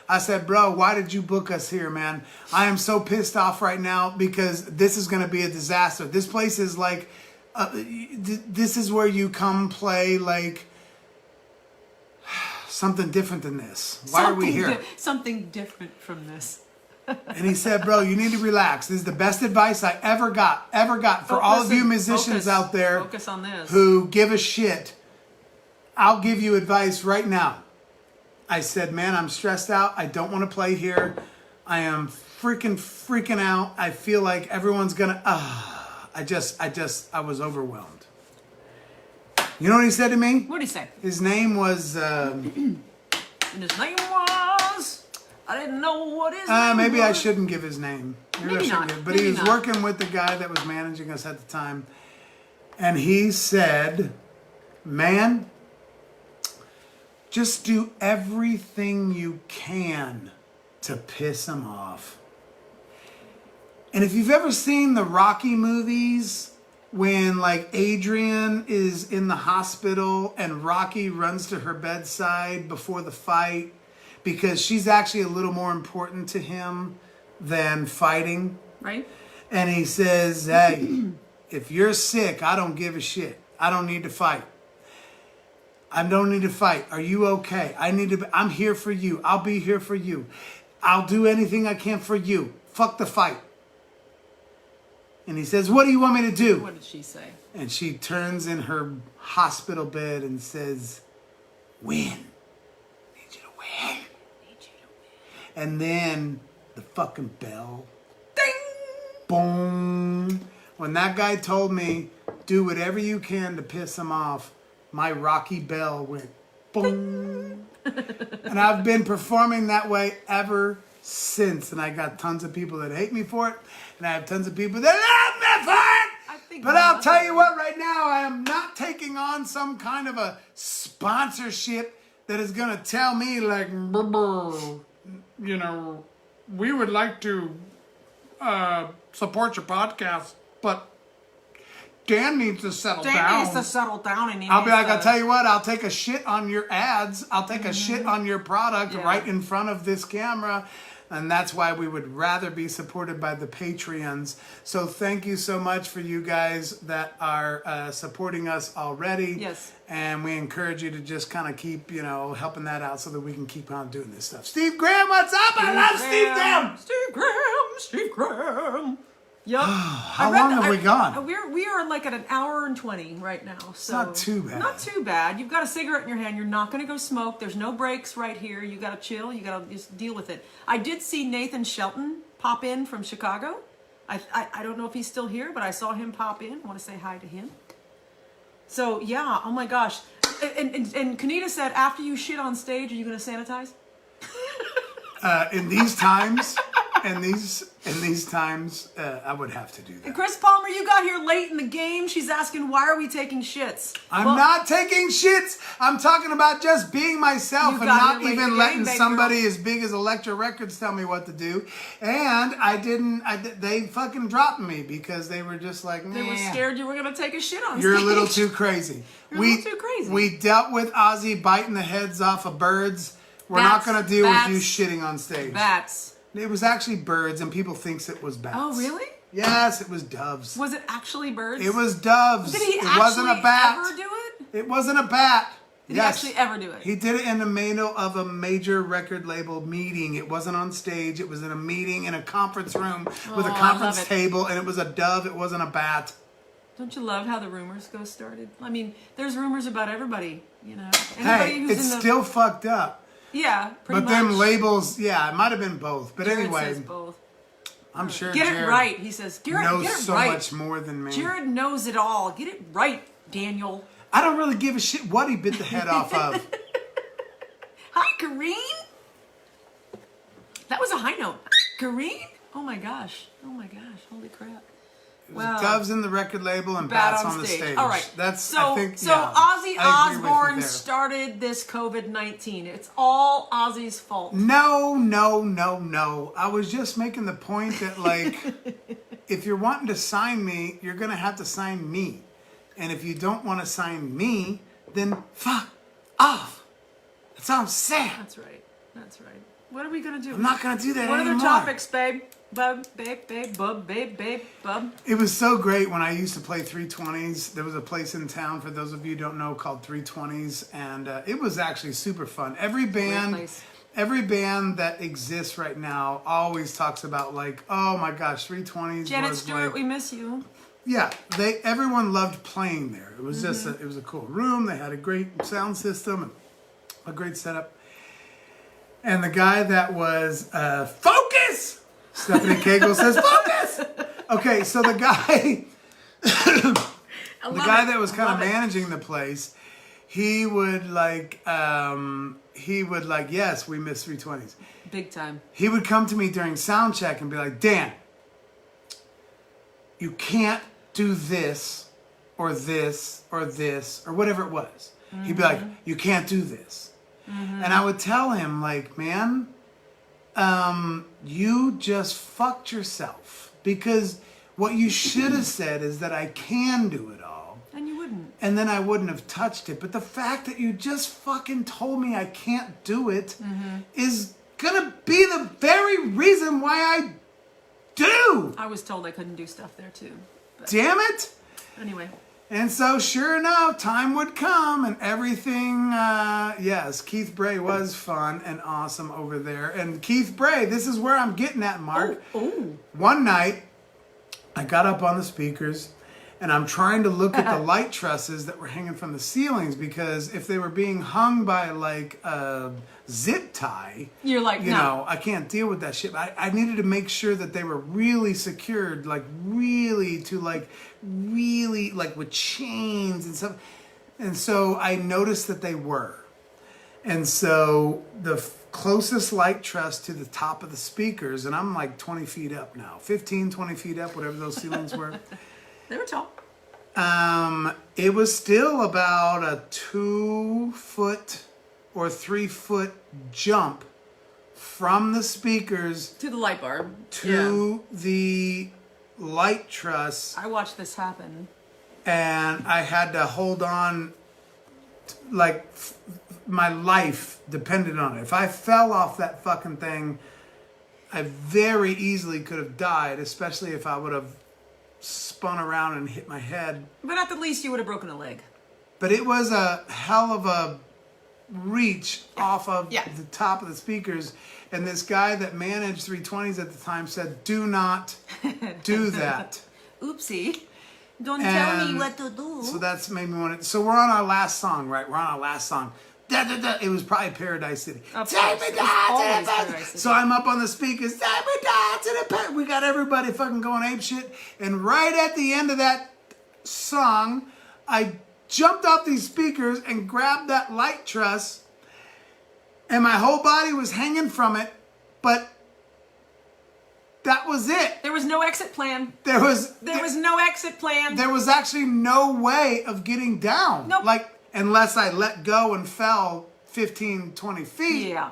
I said, bro, why did you book us here, man? I am so pissed off right now because this is going to be a disaster. This place is like, this is where you come play like something different than this. Why are we here?
Something different from this.
And he said, bro, you need to relax. This is the best advice I ever got for all of you musicians out there
focus on this.
Who give a shit. I'll give you advice right now. I said, man, I'm stressed out. I don't want to play here. I am freaking out. I feel like everyone's gonna, I was overwhelmed. You know what he said to me?
What did he say?
His name was,
And his name was, I didn't know what his name
maybe
was.
I shouldn't give his name.
Maybe not.
But he was working with the guy that was managing us at the time. And he said, man, just do everything you can to piss him off. And if you've ever seen the Rocky movies, when like Adrian is in the hospital and Rocky runs to her bedside before the fight because she's actually a little more important to him than fighting.
Right.
And he says, hey, if you're sick, I don't give a shit. I don't need to fight. I don't need to fight. Are you okay? I'm here for you. I'll be here for you. I'll do anything I can for you. Fuck the fight. And he says, what do you want me to do?
What did she say?
And she turns in her hospital bed and says, win. Need you to win. And then the fucking bell.
Ding!
Boom. When that guy told me, do whatever you can to piss him off, my Rocky bell went boom. And I've been performing that way ever since. And I got tons of people that hate me for it. And I have tons of people that love me for it. But I'll tell you what, right now, I am not taking on some kind of a sponsorship that is going to tell me like, you know, we would like to support your podcast, but Dan needs to settle down.
Dan needs to settle down. And
I'll be like, I'll tell you what, I'll take a shit on your ads. I'll take a shit on your product right in front of this camera. And that's why we would rather be supported by the Patreons. So thank you so much for you guys that are supporting us already.
Yes.
And we encourage you to just kind of keep, helping that out so that we can keep on doing this stuff. Steve Graham, what's up? I love Steve Graham.
Steve Graham. Yup.
How long have we gone?
We are like at an hour and 20 right now. So
not too bad.
Not too bad. You've got a cigarette in your hand. You're not going to go smoke. There's no breaks right here. You got to chill. You got to just deal with it. I did see Nathan Shelton pop in from Chicago. I don't know if he's still here, but I saw him pop in. I want to say hi to him. So yeah, oh my gosh. And Kanita said, after you shit on stage, are you going to sanitize?
In these times, I would have to do that.
And Chris Palmer, you got here late in the game. She's asking, why are we taking shits?
I'm not taking shits. I'm talking about just being myself and not even letting somebody as big as Elektra Records tell me what to do. And they fucking dropped me because they were just like,
they were scared you were going to take a shit on
You're
stage.
a little too crazy.
You're a little too crazy.
We dealt with Ozzy biting the heads off of birds. We're not going to deal with you shitting on stage.
Bats.
It was actually birds, and people thinks it was bats.
Oh, really?
Yes, it was doves.
Was it actually birds?
It was doves.
Did he
it wasn't a bat.
ever do it?
It wasn't a bat.
Did he actually ever do it?
He did it in the middle of a major record label meeting. It wasn't on stage. It was in a meeting in a conference room with a conference table, and it was a dove. It wasn't a bat.
Don't you love how the rumors go started? I mean, there's rumors about everybody,
Hey, it's still fucked up.
Yeah, pretty much.
But them labels, it might have been both. But
Jared
anyway,
says both.
I'm sure
Get
Jared
it right, he says.
knows
get it
so
right.
much more than me.
Jared knows it all. Get it right, Daniel.
I don't really give a shit what he bit the head off of.
Hi, Kareen. That was a high note. Kareen? Oh my gosh. Holy crap.
It was doves in the record label and bats on the stage.
All right. Ozzy Osbourne started this COVID-19. It's all Ozzy's fault.
No. I was just making the point that, like, if you're wanting to sign me, you're going to have to sign me. And if you don't want to sign me, then fuck off. That's all I'm saying.
That's right. What are we going to do?
I'm not going to do that anymore.
What other topics, babe? Bub.
It was so great when I used to play 320s. There was a place in town, for those of you who don't know, called 320s, and it was actually super fun. Every band that exists right now always talks about, like, oh my gosh, 320s.
Janet Stewart, we miss you.
Yeah, everyone loved playing there. It was just it was a cool room. They had a great sound system and a great setup. And the guy that was focus. Stephanie Cagle says, focus! Okay, so the guy that was kind of managing the place, he would like, yes, we miss 320s.
Big time.
He would come to me during sound check and be like, Dan, you can't do this or this or this or whatever it was. He'd be like, you can't do this. And I would tell him, like, man, you just fucked yourself, because what you should have said is that I can do it all.
And you wouldn't.
And then I wouldn't have touched it. But the fact that you just fucking told me I can't do it is gonna be the very reason why I do.
I was told I couldn't do stuff there too. But
damn it.
Anyway.
And so, sure enough, time would come and everything, yes, Keith Bray was fun and awesome over there. And Keith Bray, this is where I'm getting at, Mark. One night, I got up on the speakers, and I'm trying to look at the light trusses that were hanging from the ceilings, because if they were being hung by, like, a zip tie,
you're like,
you know, I can't deal with that shit. I needed to make sure that they were really secured, like, really like with chains and stuff. And so I noticed that they were. And so the closest light truss to the top of the speakers, and I'm like 20 feet up now, 15, 20 feet up, whatever those ceilings were.
They were tall.
It was still about a 2 foot or 3 foot jump from the speakers
to the light bar
to the light truss.
I watched this happen.
And I had to hold on, like my life depended on it. If I fell off that fucking thing, I very easily could have died, especially if I would have spun around and hit my head.
But at the least, you would have broken a leg.
But it was a hell of a reach off of
Yeah.
the top of the speakers. And this guy that managed 320s at the time said, do not do that.
Oopsie. Don't tell me
And
what to do.
So that's made me want to. So we're on our last song, right? We're on our last song. Da, da, da. It was probably Paradise City.
Of
Take
course.
me
It's
down to
always
the
Paradise City.
So I'm up on the speakers. Take me down to the we got everybody fucking going ape shit. And right at the end of that song, I jumped off these speakers and grabbed that light truss, and my whole body was hanging from it. But that was it.
There was no exit plan.
There was
no exit plan.
there was actually no way of getting down.
Nope.
Like, unless I let go and fell 15, 20 feet.
Yeah.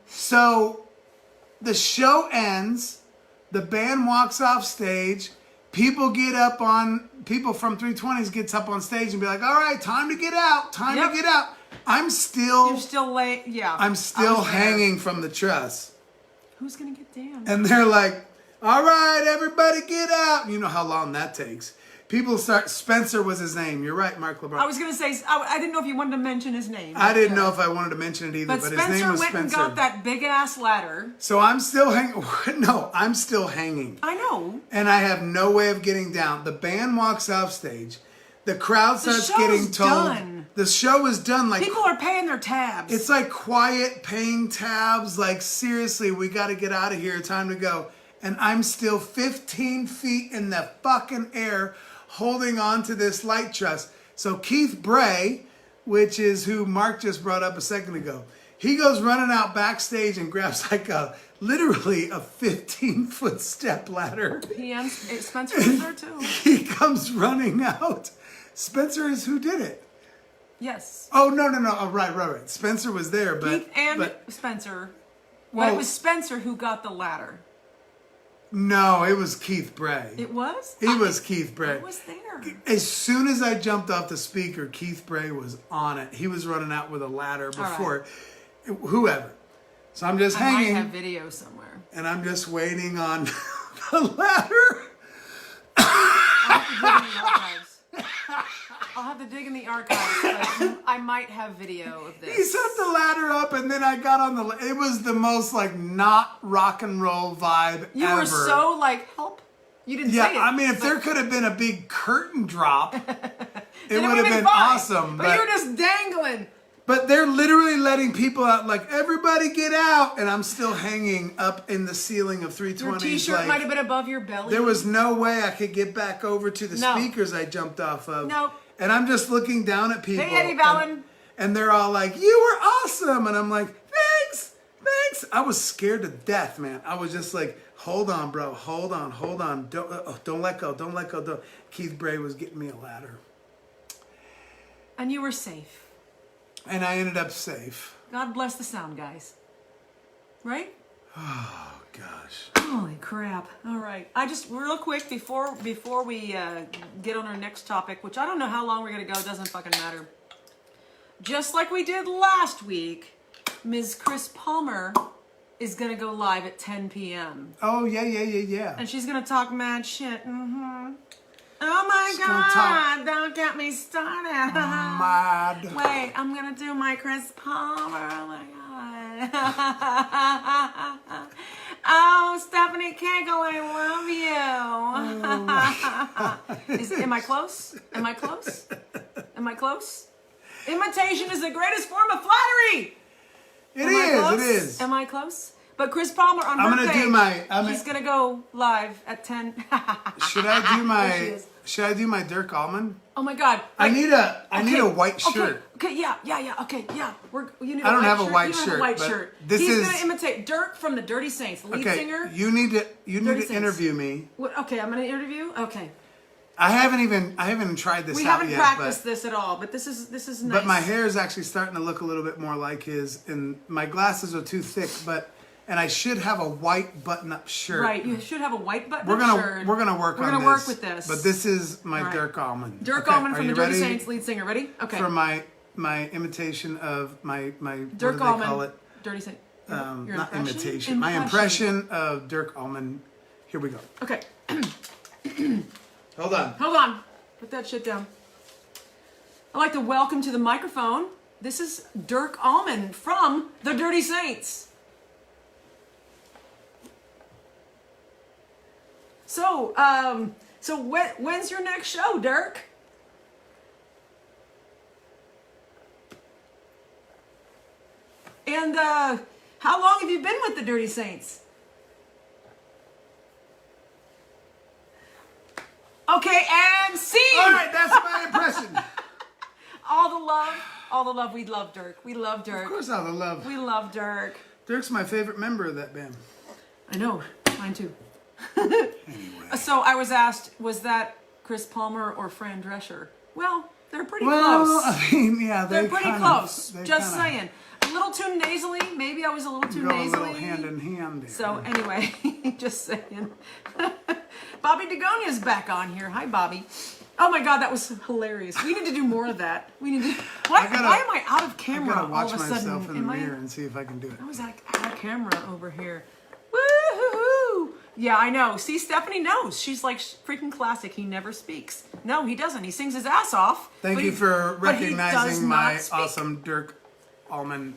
So the show ends, the band walks off stage, people from 320s gets up on stage and be like, all right, time to get out,
Yep.
to get out. I'm still
You're still late. Yeah.
I'm still
I was there.
hanging from the truss.
Who's going to get down?
And they're like, all right, everybody get out. You know how long that takes. People start, Spencer was his name. You're right, Mark LeBron.
I was going to say, I didn't know if you wanted to mention his name.
I didn't know if I wanted to mention it either,
But
but his
Spencer
name was
went
Spencer.
and got that big ass ladder.
So I'm still hanging. No, I'm still hanging.
I know.
And I have no way of getting down. The band walks off stage. The crowd starts
show's
getting told.
done.
The show is done. Like,
People are paying their tabs.
it's like quiet, paying tabs. Like, seriously, we got to get out of here. Time to go. And I'm still 15 feet in the fucking air holding on to this light truss. So Keith Bray, which is who Mark just brought up a second ago, he goes running out backstage and grabs like literally a 15-foot step ladder.
Spencer was there too.
He comes running out. Spencer is who did it.
Yes.
Oh, no. Oh, right. Spencer was there, but...
Keith and
but,
Spencer.
well,
But it was Spencer who got the ladder.
no, it was Keith Bray.
It was?
It was Keith Bray.
I was there.
As soon as I jumped off the speaker, Keith Bray was on it. He was running out with a ladder before whoever. So I'm just
I might
hanging,
have video somewhere.
and I'm just waiting on the ladder.
I'll have to dig in the archives, but I might have video of this.
He set the ladder up, and then I got on the... It was the most, like, not rock and roll vibe
You
ever.
were so like, help. You didn't
Yeah,
say it.
I mean, if
but-
there could have been a big curtain drop, it
then
would have been
fine.
awesome.
But you were just dangling.
But they're literally letting people out, like, everybody get out, and I'm still hanging up in the ceiling of 320s.
Your t-shirt
like,
might have been above your belly.
there was no way I could get back over to the
No.
speakers I jumped off of.
Nope.
And I'm just looking down at people.
Hey, Eddie Valen.
And they're all like, you were awesome. And I'm like, thanks. I was scared to death, man. I was just like, hold on, bro. Hold on. Don't let go. Don't. Keith Bray was getting me a ladder.
And you were safe.
And I ended up safe.
God bless the sound guys. Right?
Oh, gosh.
Holy crap. All right. I just, real quick, before we get on our next topic, which I don't know how long we're going to go, doesn't fucking matter. Just like we did last week, Ms. Chris Palmer is going to go live at 10 p.m.
Oh, yeah.
And she's going to talk mad shit. Mm-hmm. Oh my
She's gonna talk-
God, don't get me started.
Mad.
Wait, I'm going to do my Chris Palmer. Oh my God. Oh, Stephanie Kegel, I love you. Am I close? Am I close? Imitation is the greatest form of flattery.
It is.
Am I close? But Chris Palmer on her page, she's going to go live at 10.
Should I do
There she is.
my Dirk Allman?
Oh my God.
I
Wait.
need a white shirt.
Okay, yeah. Okay, yeah. You need
I don't
a white
have a
shirt.
white
You don't have
shirt,
a white
but
shirt.
this
He's
is-
going to imitate Dirk from the Dirty Saints, the lead
Okay,
singer.
you need to
Dirty Saints.
interview me.
What, okay, I'm going to interview. Okay.
I haven't even tried this
We
out
haven't
yet.
practiced this at all, but this is nice.
But my hair is actually starting to look a little bit more like his, and my glasses are too thick. And I should have a white button-up shirt.
Right, you should have a white button
We're gonna
shirt.
work on
We're
this.
gonna work with this.
But this is my
All right.
Dirk Allman.
Dirk
Okay,
Allman
are
from the
you
Dirty
ready
Saints, lead singer. Ready? Okay.
For my imitation of my
Dirk
what do they call
Allman,
it?
Dirty Saints. Your
not
impression?
imitation. My impression of Dirk Allman. Here we go.
Okay.
Hold on.
Hold on. Put that shit down. I'd like to welcome to the microphone. This is Dirk Allman from the Dirty Saints. So, when's your next show, Dirk? And how long have you been with the Dirty Saints? Okay, and scene.
All right, that's my impression.
All the love. We love Dirk. We love Dirk.
Of course, all the love.
We love Dirk.
Dirk's my favorite member of that band.
I know, mine too.
Anyway.
So I was asked, was that Chris Palmer or Fran Drescher? Well, they're pretty
Well,
close.
I mean, yeah,
They're pretty
kind
close.
They
Just
kinda
saying. A little too nasally. Maybe I was a little too
go
nasally.
a little hand in hand. There.
So anyway, just saying. Bobby Dagonia's back on here. Hi, Bobby. Oh my God, that was hilarious. We need to do more of that. We need to. Why am I out of
I
camera
gotta watch
all of a sudden?
myself in the mirror and see if I can do it.
I was like out of camera over here. Woo-hoo-hoo. Yeah, I know. See, Stephanie knows. She's like freaking classic. He never speaks. No, he doesn't. He sings his ass off.
Thank you for
but he does
recognizing
not
my
speak.
awesome Dirk Allman.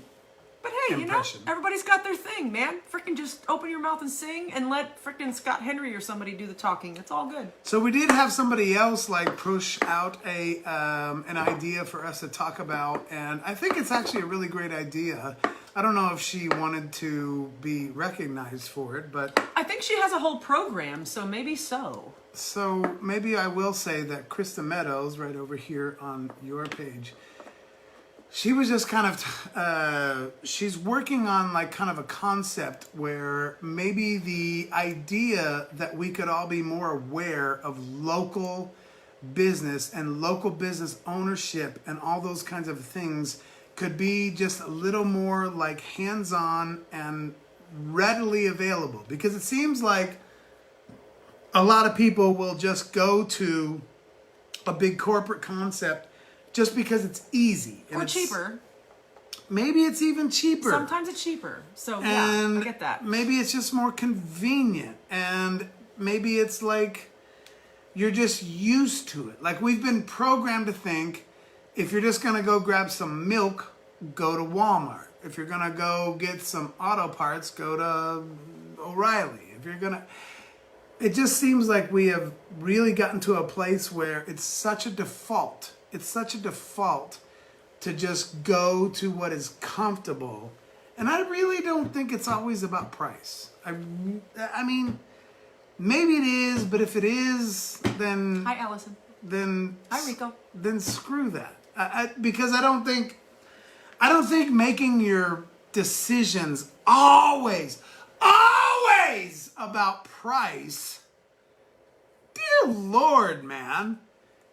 But hey,
impression.
you know, everybody's got their thing, man. Freaking just open your mouth and sing and let freaking Scott Henry or somebody do the talking. It's all good.
So we did have somebody else like push out an idea for us to talk about, and I think it's actually a really great idea. I don't know if she wanted to be recognized for it, but
I think she has a whole program, so maybe so.
so maybe I will say that Krista Meadows, right over here on your page, she was just kind of, she's working on like kind of a concept where maybe the idea that we could all be more aware of local business and local business ownership and all those kinds of things could be just a little more like hands-on and readily available. Because it seems like a lot of people will just go to a big corporate concept just because it's easy. And
Or
it's
cheaper.
Maybe it's even cheaper.
Sometimes it's cheaper. So yeah,
And
I get that.
maybe it's just more convenient. And maybe it's like you're just used to it. Like we've been programmed to think if you're just going to go grab some milk, go to Walmart. If you're going to go get some auto parts, go to O'Reilly. If you're going to... It just seems like we have really gotten to a place where it's such a default. It's such a default to just go to what is comfortable. And I really don't think it's always about price. I mean, maybe it is, but if it is, then...
Hi, Allison.
Then...
Hi, Rico.
Then screw that. Because I don't think making your decisions always about price. Dear Lord, man.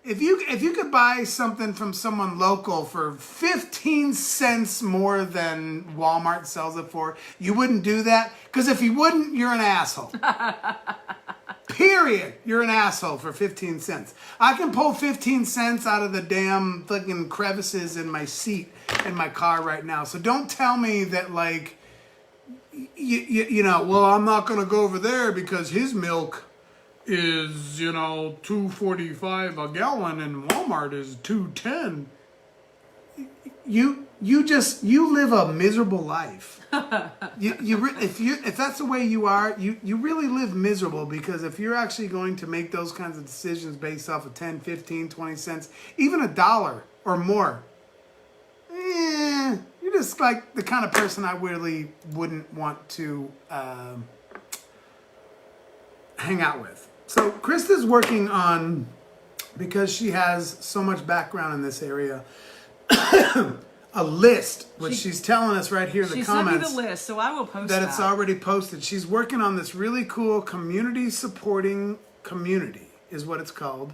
If you could buy something from someone local for 15 cents more than Walmart sells it for, you wouldn't do that? Because if you wouldn't, you're an asshole. Period. You're an asshole for 15 cents. I can pull 15 cents out of the damn fucking crevices in my seat in my car right now. So don't tell me that like, you know, well, I'm not going to go over there because his milk is, you know, $2.45 a gallon and Walmart is $2.10. You live a miserable life. If that's the way you are, you really live miserable, because if you're actually going to make those kinds of decisions based off of 10, 15, 20 cents, even $1 or more, you're just like the kind of person I really wouldn't want to hang out with. So Krista's working on, because she has so much background in this area, a list, which she's telling us right here in the comments.
She sent me the list, so I will post
that. It's already posted. She's working on this really cool community supporting community, is what it's called.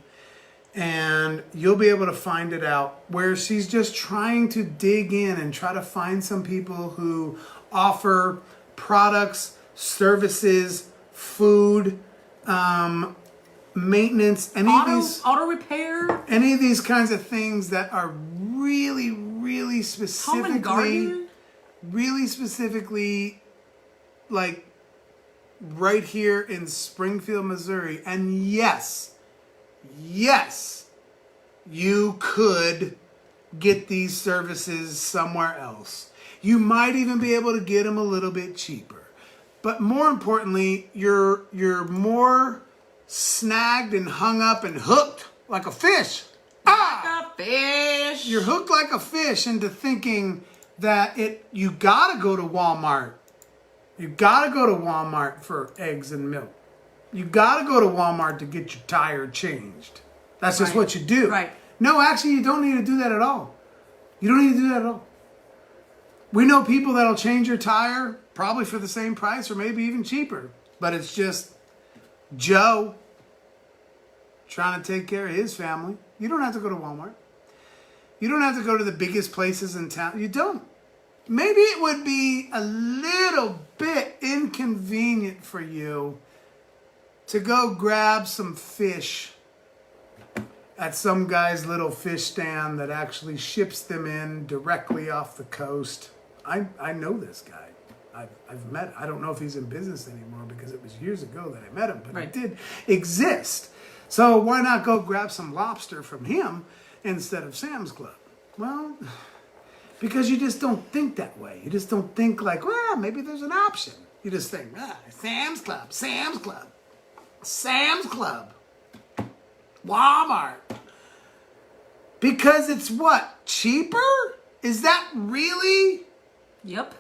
And you'll be able to find it out, where she's just trying to dig in and try to find some people who offer products, services, food, maintenance,
auto repair,
any of these kinds of things that are really, really
home and garden.
specifically really specifically, like, right here in Springfield, Missouri. And yes, you could get these services somewhere else. You might even be able to get them a little bit cheaper. But more importantly, you're more snagged and hung up and hooked like a fish.
Like a fish.
You're hooked like a fish into thinking that you gotta go to Walmart. You gotta go to Walmart for eggs and milk. You gotta go to Walmart to get your tire changed. That's just what you do.
Right.
No, actually, you don't need to do that at all. You don't need to do that at all. We know people that'll change your tire probably for the same price or maybe even cheaper. But it's just Joe trying to take care of his family. You don't have to go to Walmart. You don't have to go to the biggest places in town. You don't. Maybe it would be a little bit inconvenient for you to go grab some fish at some guy's little fish stand that actually ships them in directly off the coast. I know this guy. I've met him. I don't know if he's in business anymore because it was years ago that I met him, but he did exist. So why not go grab some lobster from him instead of Sam's Club? Well, because you just don't think that way. You just don't think like, well, maybe there's an option. You just think, Sam's Club, Sam's Club, Sam's Club, Walmart. Because it's what? Cheaper? Is that really
Yep.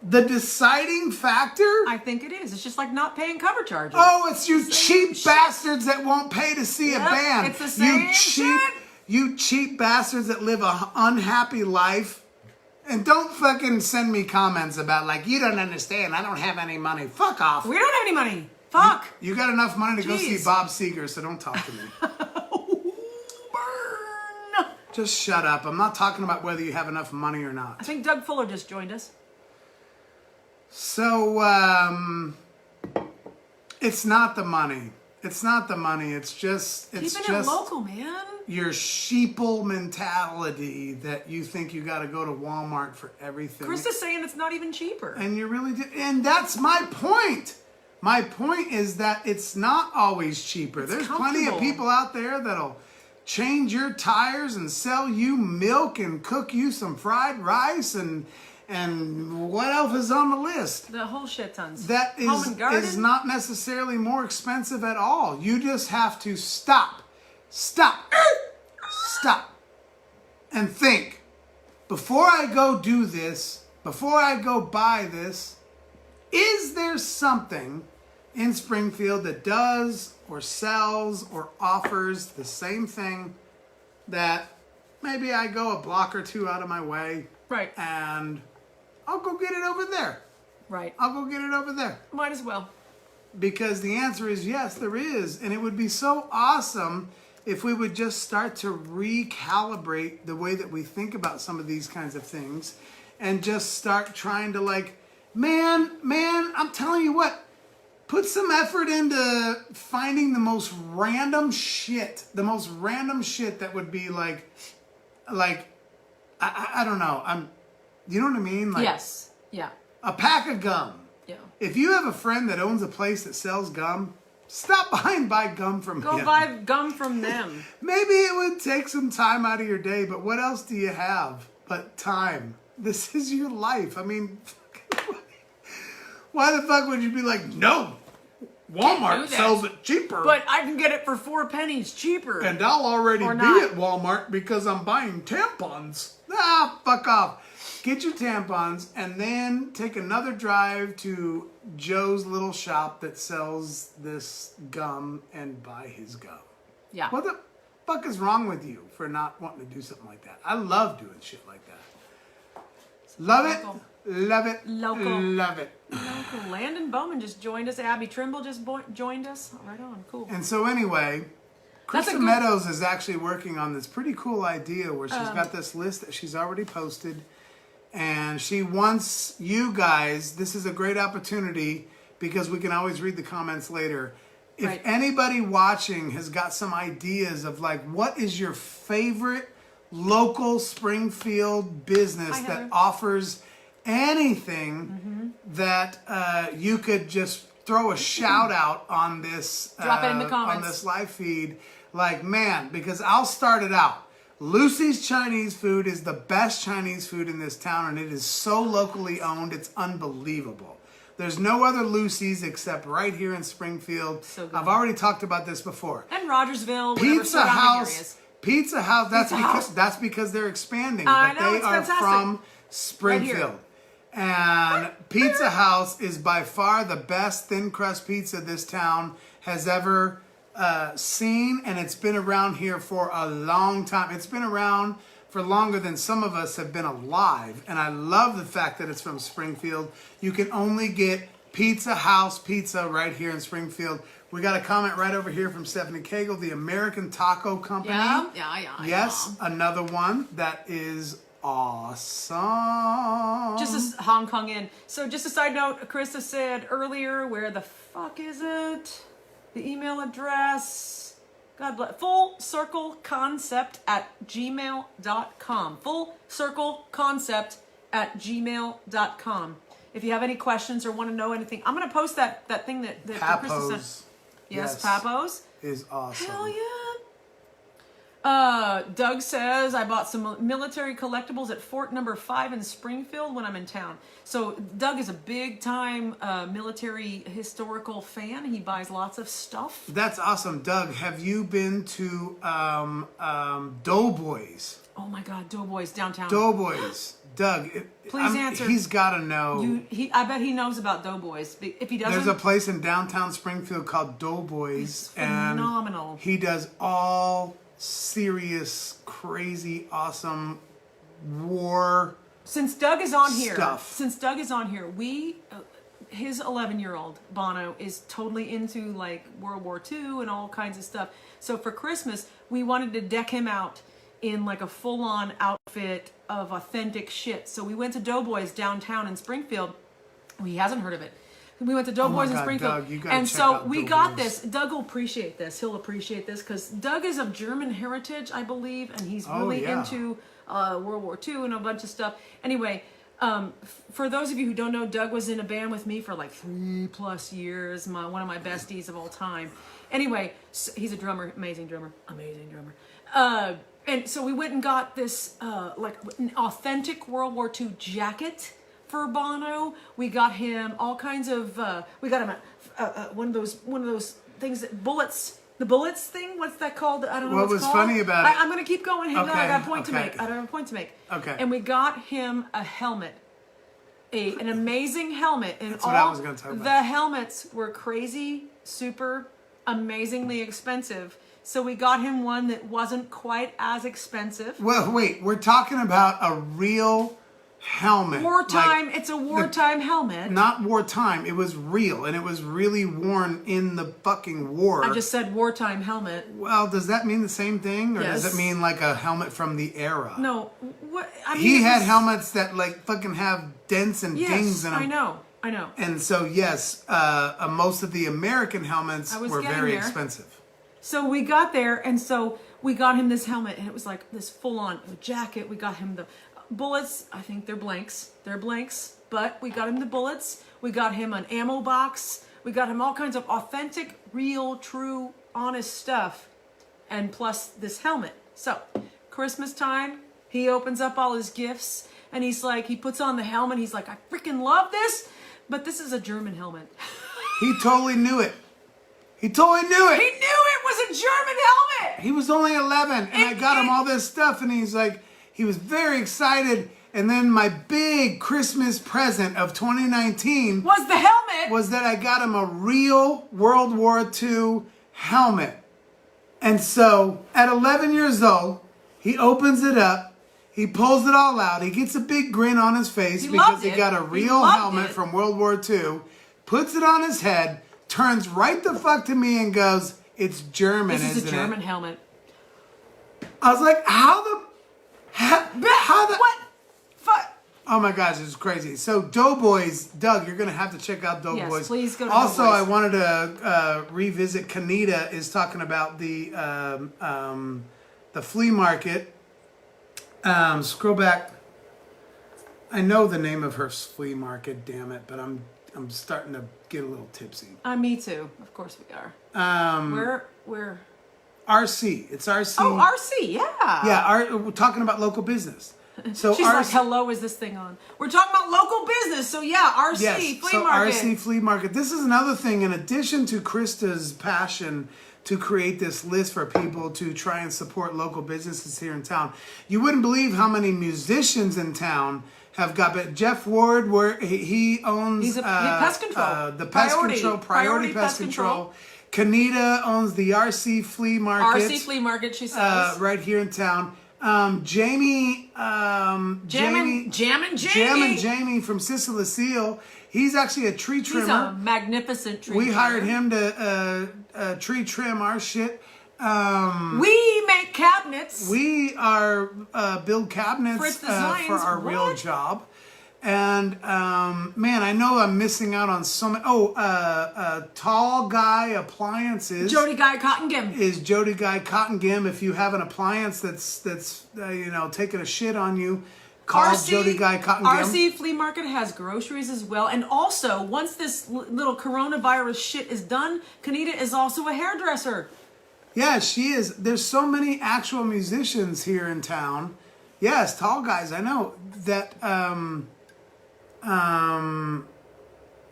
the deciding factor?
I think it is. It's just like not paying cover charges.
Oh, it's you cheap bastards that won't pay to see a band.
It's the same
You cheap bastards that live a unhappy life. And don't fucking send me comments about like, you don't understand, I don't have any money. Fuck off.
We don't have any money. Fuck.
You got enough money to go see
Jeez.
Bob Seger, so don't talk to me.
Burn.
Just shut up. I'm not talking about whether you have enough money or
I
not.
think Doug Fuller just joined us.
So, it's not the money. It's not the money. It's just
Keeping it local, man.
your sheeple mentality that you think you got to go to Walmart for everything.
Krista's saying it's not even cheaper.
And you really do. And that's my point. My point is that it's not always cheaper. There's plenty of
comfortable.
people out there that'll change your tires and sell you milk and cook you some fried rice and what else is on the list?
The whole shit tons.
That
Home and garden.
is not necessarily more expensive at all. You just have to stop, and think. Before I go do this, before I go buy this, is there something in Springfield that does or sells or offers the same thing that maybe I go a block or two out of my way,
Right.
and I'll go get it over there.
Right.
I'll go get it over there.
Might as well.
Because the answer is yes, there is. And it would be so awesome if we would just start to recalibrate the way that we think about some of these kinds of things and just start trying to like, man, I'm telling you what, put some effort into finding the most random shit that would be like, I don't know. You know what I mean? Like
Yes. Yeah.
a pack of gum.
Yeah.
If you have a friend that owns a place that sells gum, stop by and buy gum from
Go
him.
buy gum from them.
Maybe it would take some time out of your day, but what else do you have but time? This is your life. I mean, why the fuck would you be like, no, Walmart sells it cheaper.
But I can get it for 4 pennies cheaper.
And I'll already
Or
be
not.
at Walmart because I'm buying tampons. Ah, fuck off. Get your tampons and then take another drive to Joe's little shop that sells this gum and buy his gum.
Yeah.
What the fuck is wrong with you for not wanting to do something like that? I love doing shit like that. Love it.
Local.
Love it.
Local.
Love it.
Local. Landon Bowman just joined us. Abby Trimble just joined us. Right on. Cool.
And so anyway,
That's a
Krista
good-
Meadows is actually working on this pretty cool idea where she's got this list that she's already posted. And she wants you guys, this is a great opportunity because we can always read the comments later. If
Right.
anybody watching has got some ideas of like, what is your favorite local Springfield business
Hi,
that
Heather.
offers anything that you could just throw a shout out on this
Drop it in the
on
comments.
this live feed, like, man, because I'll start it out. Lucy's Chinese food is the best Chinese food in this town, and it is so locally owned, it's unbelievable. There's no other Lucy's except right here in Springfield.
So good.
I've already talked about this before.
And Rogersville, whatever
Pizza
surrounding
House.
areas.
Pizza House.
House.
That's because they're expanding.
I
But
know,
they
it's
are
fantastic.
from Springfield. And Pizza House is by far the best thin crust pizza this town has ever seen, and it's been around here for a long time. It's been around for longer than some of us have been alive, and I love the fact that it's from Springfield. You can only get Pizza House pizza right here in Springfield. We got a comment right over here from Stephanie Cagle, the American Taco Company.
Yeah.
Yes, another one that is awesome.
Just as Hong Kong in. So just a side note, Krista said earlier, where the fuck is it? The email address. God bless. fullcircleconcept@gmail.com. fullcircleconcept@gmail.com. If you have any questions or want to know anything, I'm going to post that thing that Krista
Papos.
sent. Yes, Papos.
Is awesome.
Hell yeah. Doug says, I bought some military collectibles at Fort Number 5 in Springfield when I'm in town. So Doug is a big time military historical fan. He buys lots of stuff.
That's awesome. Doug, have you been to Doughboys?
Oh my God, Doughboys downtown.
Doughboys. Doug,
Please answer.
He's got to know.
I bet he knows about Doughboys. If he doesn't,
There's a place in downtown Springfield called Doughboys.
It's phenomenal.
And he does all serious, crazy, awesome war.
Since Doug is on here,
Stuff.
his 11-year-old Bono is totally into like World War II and all kinds of stuff. So for Christmas, we wanted to deck him out in like a full-on outfit of authentic shit. So we went to Doughboys downtown in Springfield. He hasn't heard of it. We went to Doughboys in
God,
Springfield.
Doug, you gotta
and
check
so
out
we got
Doughboys.
this. Doug will appreciate this. He'll appreciate this because Doug is of German heritage, I believe, and he's really
yeah.
into World War II and a bunch of stuff. Anyway, for those of you who don't know, Doug was in a band with me for like 3+ years. One of my besties of all time. Anyway, so he's a drummer, amazing drummer. And so we went and got this like an authentic World War II jacket for Bono. We got him all kinds of. We got him one of those things that bullets. The bullets thing. What's that called? I don't know.
What
What it's
was
called.
funny about it?
I'm gonna keep going. Hang on. I got a point to
okay.
make. I have a point to make.
Okay.
And we got him a helmet. An amazing helmet. And
That's what I was gonna talk about.
The helmets were crazy, super, amazingly expensive. So we got him one that wasn't quite as expensive.
Well, wait, we're talking about a real helmet.
Wartime.
Like,
It's a wartime helmet.
not wartime. It was real, and it was really worn in the fucking war.
I just said wartime helmet.
Well, does that mean the same thing, or does
Yes.
it mean like a helmet from the era?
No, what I mean,
He
it
had
was-
helmets that like fucking have dents and dings
Yes,
in them.
I know.
And so yes, most of the American helmets
I was
were
getting
very
there.
expensive.
So we got there, and so we got him this helmet, and it was like this full-on jacket. We got him the bullets. I think they're blanks. But we got him the bullets. We got him an ammo box. We got him all kinds of authentic, real, true, honest stuff, and plus this helmet. So Christmas time, he opens up all his gifts, and he puts on the helmet. He's like, I freaking love this, but this is a German helmet.
He totally knew it. He totally knew it.
He knew it was a German helmet.
He was only 11, and I got him all this stuff, and he was very excited. And then my big Christmas present of 2019
Was the helmet.
was that I got him a real World War II helmet. And so at 11 years old, he opens it up, he pulls it all out, he gets a big grin on his face
He
because
loved
he
it.
got a
He
real
loved
helmet
it.
from World War II, puts it on his head, turns right the fuck to me and goes, "It's German,
This is
isn't
a German
it?"
helmet.
I was like, how the...
What? Fuck.
Oh my gosh, it's crazy. So Doughboys, Doug, you're gonna have to check out Doughboys.
Yes, please go to
Also,
Doughboys.
I wanted to revisit. Kanita is talking about the flea market. Scroll back. I know the name of her flea market, damn it, but I'm starting to get a little tipsy.
Me too. Of course we are. Where?
RC. It's RC.
Oh, RC. Yeah.
Yeah. We're talking about local business. So
She's
RC,
like, hello, is this thing on? We're talking about local business. So yeah, RC,
yes,
flea
so
market.
RC flea market. This is another thing. In addition to Krista's passion to create this list for people to try and support local businesses here in town, you wouldn't believe how many musicians in town have got. But Jeff Ward, where he owns
He's pest control.
the pest control, priority pest control. Kanita owns the RC flea market.
RC flea market, she says.
Right here in town. Jamie Jamie from Sicily Seal. He's actually a tree trimmer.
He's a magnificent tree
We
trimmer.
hired him to tree trim our shit.
We make cabinets.
We are build cabinets
Fritz
for
Designs.
our real
What?
job. And man, I know I'm missing out on so many. Tall Guy Appliances.
Jody Guy Cotton Gim.
Is Jody Guy Cotton Gim. If you have an appliance that's taking a shit on you, call Jody Guy Cotton Gim.
RC Flea Market has groceries as well. And also, once this little coronavirus shit is done, Kanita is also a hairdresser.
Yeah, she is. There's so many actual musicians here in town. Yes, tall guys. I know that.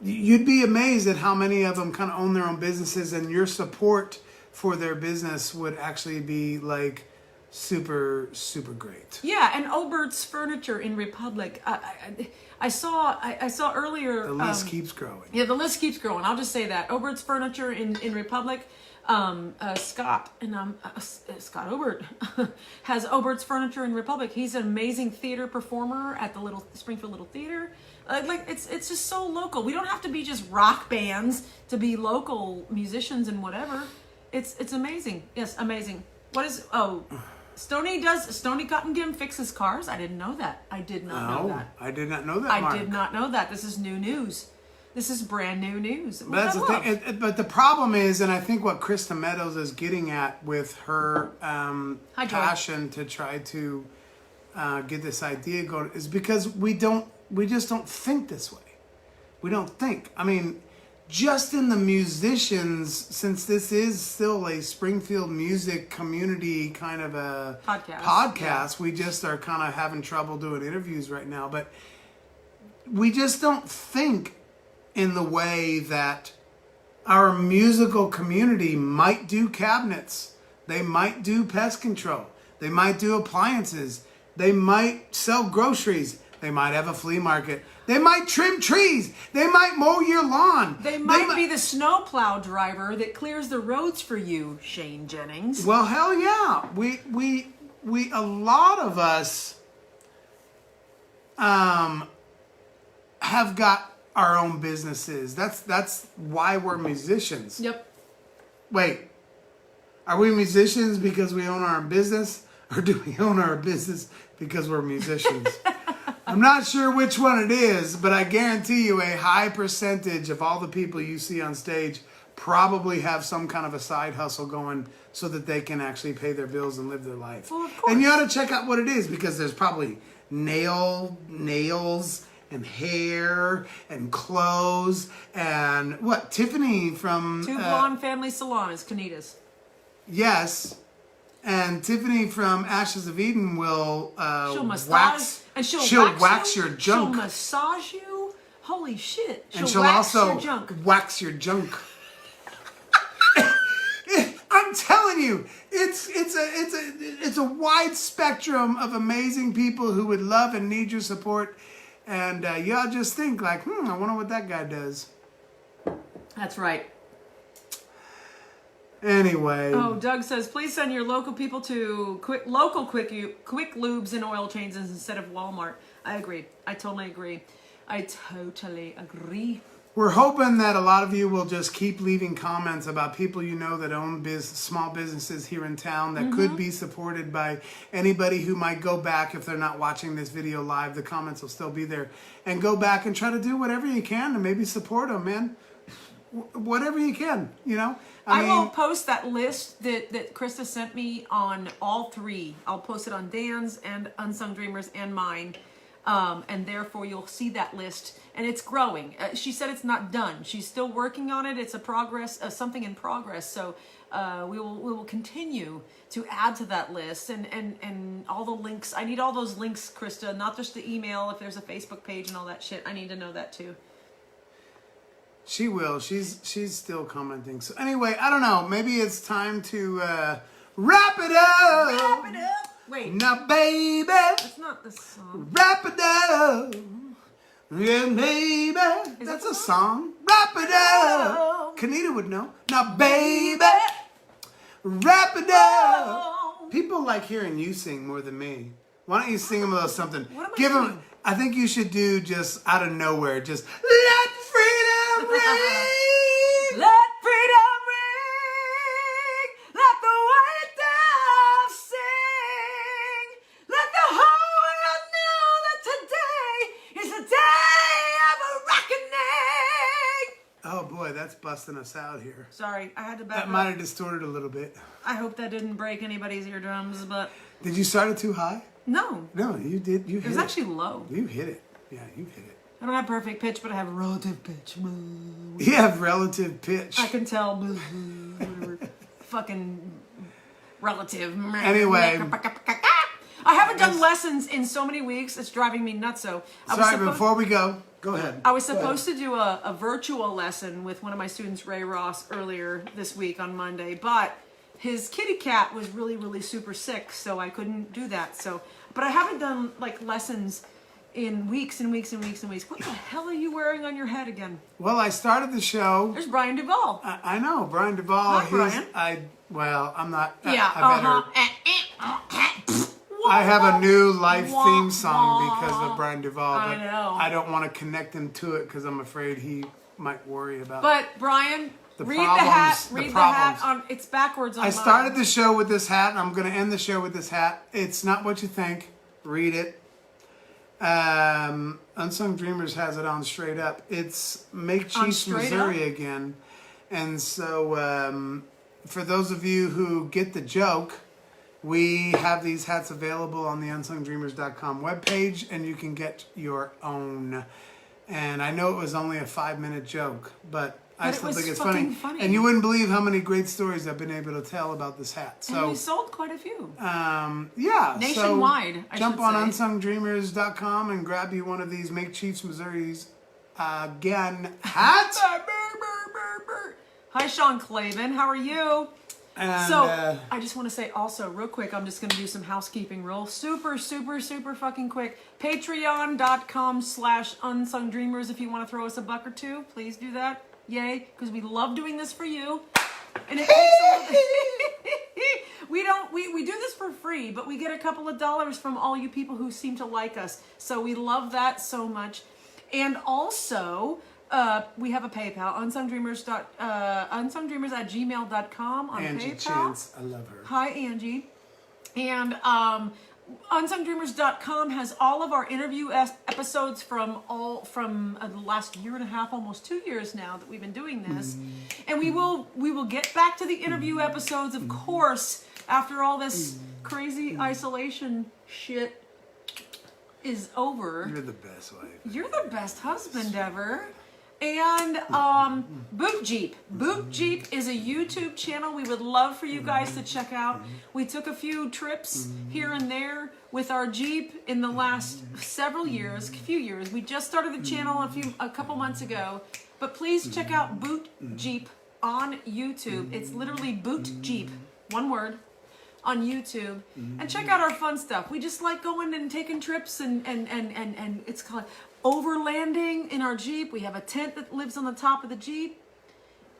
You'd be amazed at how many of them kind of own their own businesses, and your support for their business would actually be like super, super great.
Yeah, and Obert's Furniture in Republic. I saw earlier.
The list keeps growing.
Yeah, the list keeps growing. I'll just say that Obert's Furniture in Republic. Scott Obert has Obert's Furniture in Republic. He's an amazing theater performer at the Springfield Little Theater. It's just so local. We don't have to be just rock bands to be local musicians and whatever. It's amazing. Yes, amazing. Stony Cotton Gim fixes cars? I didn't know that. I did not know that.
I did not know that, Mark.
I did not know that. This is new news. This is brand new news.
But that's the thing. But the problem is, and I think what Krista Meadows is getting at with her passion to try to get this idea going is because we just don't think this way. We don't think. I mean, just in the musicians, since this is still a Springfield music community kind of a podcast, we just are kind of having trouble doing interviews right now. But we just don't think in the way that our musical community might do cabinets, they might do pest control, they might do appliances, they might sell groceries, they might have a flea market, they might trim trees, they might mow your lawn,
They might be the snowplow driver that clears the roads for you, Shane Jennings.
Well, hell yeah, we a lot of us have got our own businesses. That's why we're musicians.
Yep.
Wait, are we musicians because we own our own business, or do we own our business because we're musicians? I'm not sure which one it is, but I guarantee you a high percentage of all the people you see on stage probably have some kind of a side hustle going so that they can actually pay their bills and live their life.
Well, of course.
And you ought to check out what it is, because there's probably nails and hair and clothes and what Tiffany from
Two Blonde Family Salon is Kanita's.
Yes, and Tiffany from Ashes of Eden will
She'll massage
wax
and she'll
wax your junk.
She'll massage you. Holy shit!
She'll
wax
also
your junk.
wax your junk. I'm telling you, it's a wide spectrum of amazing people who would love and need your support. And y'all just think like, I wonder what that guy does.
That's right.
Anyway.
Oh, Doug says, please send your local people to quick lubes and oil changes instead of Walmart. I agree. I totally agree. We're
hoping that a lot of you will just keep leaving comments about people you know that own small businesses here in town that could be supported by anybody who might go back. If they're not watching this video live, the comments will still be there. And go back and try to do whatever you can to maybe support them, man. Whatever you can, you know?
I will post that list that Krista sent me on all three. I'll post it on Dan's and Unsung Dreamers and mine. And therefore you'll see that list, and it's growing. She said it's not done. She's still working on it. It's a progress, something in progress. So we will continue to add to that list, and all the links. I need all those links, Krista, not just the email. If there's a Facebook page and all that shit, I need to know that too.
She will. She's still commenting. So anyway, I don't know. Maybe it's time to wrap it up.
Wrap it up. Wait.
Now, baby.
That's not the song.
Wrap it up. Yeah, baby. That's a song. Wrap it up. Kanita would know. Now, baby. Wrap it up. People like hearing you sing more than me. Why don't you sing them a little something?
What am I
Give them.
doing?
I think you should do just out of nowhere. Just let freedom ring.
Let freedom ring. Let the white dove sing. Let the whole world know that today is a day of a reckoning.
Oh boy, that's busting us out here.
Sorry, I had to back
That
up.
might have distorted a little bit.
I hope that didn't break anybody's eardrums, but
Did you start it too high?
no.
No, you did. You hit
It was actually low.
You hit it. Yeah, you hit it.
I don't have perfect pitch, but I have relative pitch.
You have relative pitch.
I can tell. Whatever. Fucking relative.
Anyway.
I haven't done lessons in so many weeks. It's driving me nuts. So
Sorry, before we go ahead.
I was supposed to do a virtual lesson with one of my students, Ray Ross, earlier this week on Monday, but his kitty cat was really, really super sick, so I couldn't do that. So, but I haven't done like lessons in weeks and weeks and weeks and weeks. What the hell are you wearing on your head again?
Well, I started the show.
There's Brian Duvall.
I know, Brian Duvall.
Hi, Brian.
I'm not.
Yeah.
I have a new live theme song because of Brian Duvall, but
I know.
I don't want to connect him to it because I'm afraid he might worry about.
But Brian,
The
read
problems-
the hat.
the
Read the
problems.
hat on. It's backwards on.
I
mine.
started the show with this hat, and I'm going to end the show with this hat. It's not what you think. Read it. Unsung Dreamers has it on straight up. It's Make Chiefs
Straight
Missouri
Up?
again. And so for those of you who get the joke, we have these hats available on the unsungdreamers.com webpage, and you can get your own. And I know it was only a 5-minute joke, but I
But it
still
was
think it's
fucking
funny.
funny.
And you wouldn't believe how many great stories I've been able to tell about this hat.
And
So
we sold quite a few.
yeah,
Nationwide,
So
I
jump
should
on
say.
unsungdreamers.com and grab you one of these Make Chiefs Missouri's again hats.
Hi, Sean Clavin. How are you?
And
So, I just want to say also, real quick, I'm just going to do some housekeeping real super fucking quick. Patreon.com/unsungdreamers if you want to throw us a buck or two. Please do that. Yay, because we love doing this for you. And it takes we do this for free, but we get a couple of dollars from all you people who seem to like us. So we love that so much. And also, we have a PayPal, unsungdreamers@gmail.com on
Angie
PayPal.
Chance, I love her.
Hi, Angie. And unsungdreamers.com has all of our interview episodes from the last year and a half, almost 2 years now that we've been doing this. And we will get back to the interview episodes, of course, after all this crazy isolation shit is over.
You're the best wife.
You're the best husband ever. And Boot Jeep. Boot Jeep is a YouTube channel we would love for you guys to check out. We took a few trips here and there with our Jeep in the last few years. We just started the channel a couple months ago. But please check out Boot Jeep on YouTube. It's literally Boot Jeep, one word, on YouTube. And check out our fun stuff. We just like going and taking trips and it's called overlanding in our Jeep. We have a tent that lives on the top of the Jeep.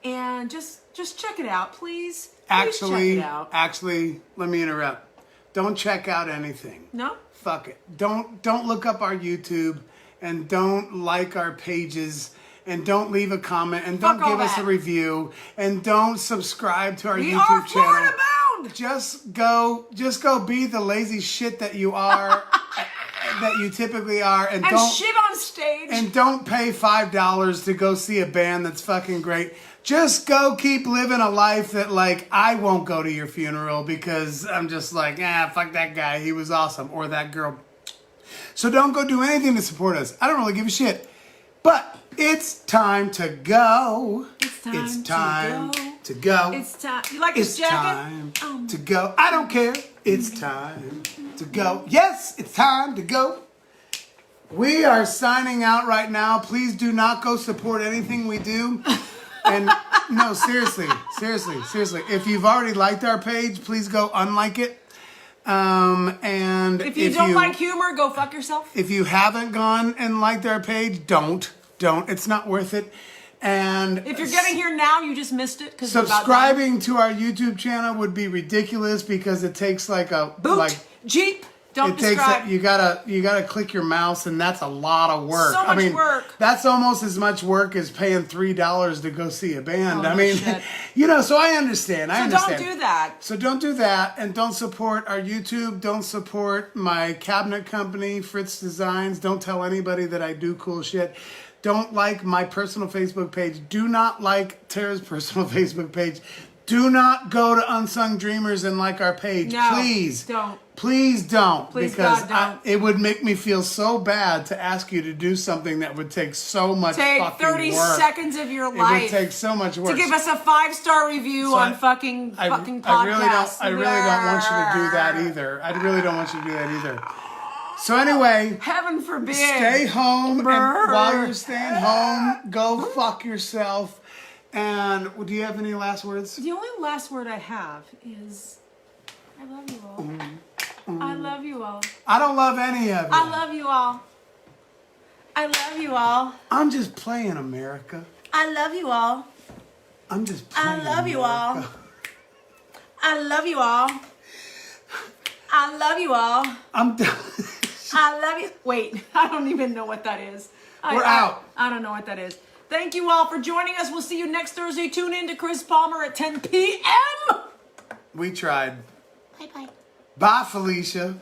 And just check it out, please. Please check it out.
Actually, let me interrupt. Don't check out anything.
No?
Fuck it. Don't look up our YouTube, and don't like our pages, and don't leave a comment, and don't
Fuck all
give us a
that.
review, and don't subscribe to our
We
YouTube
are
channel.
Florida bound!
Just go be the lazy shit that you are, that you typically are, and don't
shit on stage.
and don't pay $5 to go see a band that's fucking great. Just go keep living a life that, like, I won't go to your funeral because I'm just like, fuck that guy, he was awesome, or that girl. So don't go do anything to support us. I don't really give a shit. But it's time to go.
It's time
to go.
It's time. You like
It's
this jacket?
time to go. I don't care. It's time to go. Yes, it's time to go. We are signing out right now. Please do not go support anything we do. And no, seriously. If you've already liked our page, please go unlike it. And
If you don't like humor, go fuck yourself.
if you haven't gone and liked our page, don't. It's not worth it. And
If you're getting here now, you just missed it. Cause
subscribing to our YouTube channel would be ridiculous because it takes like a
Boot, Jeep, don't subscribe.
you gotta click your mouse, and that's a lot of work.
So much work.
That's almost as much work as paying $3 to go see a band.
Oh,
I mean,
shit.
So I understand.
So don't do that.
So don't do that, and don't support our YouTube. Don't support my cabinet company, Fritz Designs. Don't tell anybody that I do cool shit. Don't like my personal Facebook page. Do not like Tara's personal Facebook page. Do not go to Unsung Dreamers and like our page.
No,
Please.
don't.
Please don't.
Please,
because
God, don't.
it would make me feel so bad to ask you to do something that would take so much
Take
fucking
30
work.
seconds of your
It
life
would take so much work.
to give us a 5-star review
So
on
I
fucking podcast.
I really don't want you to do that either. I really don't want you to do that either. So anyway,
Heaven forbid.
stay home, and
Brr.
while you're staying home, go fuck yourself. And do you have any last words?
The only last word I have is, I love you all. I love you all.
I don't love any of you.
I love you all. I love you all.
I'm just playing America.
I love you all.
I'm just playing
I love you all.
America.
I love you all. I love you all.
I'm done.
I love you. Wait, I don't even know what that is.
We're out.
I don't know what that is. Thank you all for joining us. We'll see you next Thursday. Tune in to Chris Palmer at 10 p.m.
We tried.
Bye-bye.
Bye, Felicia.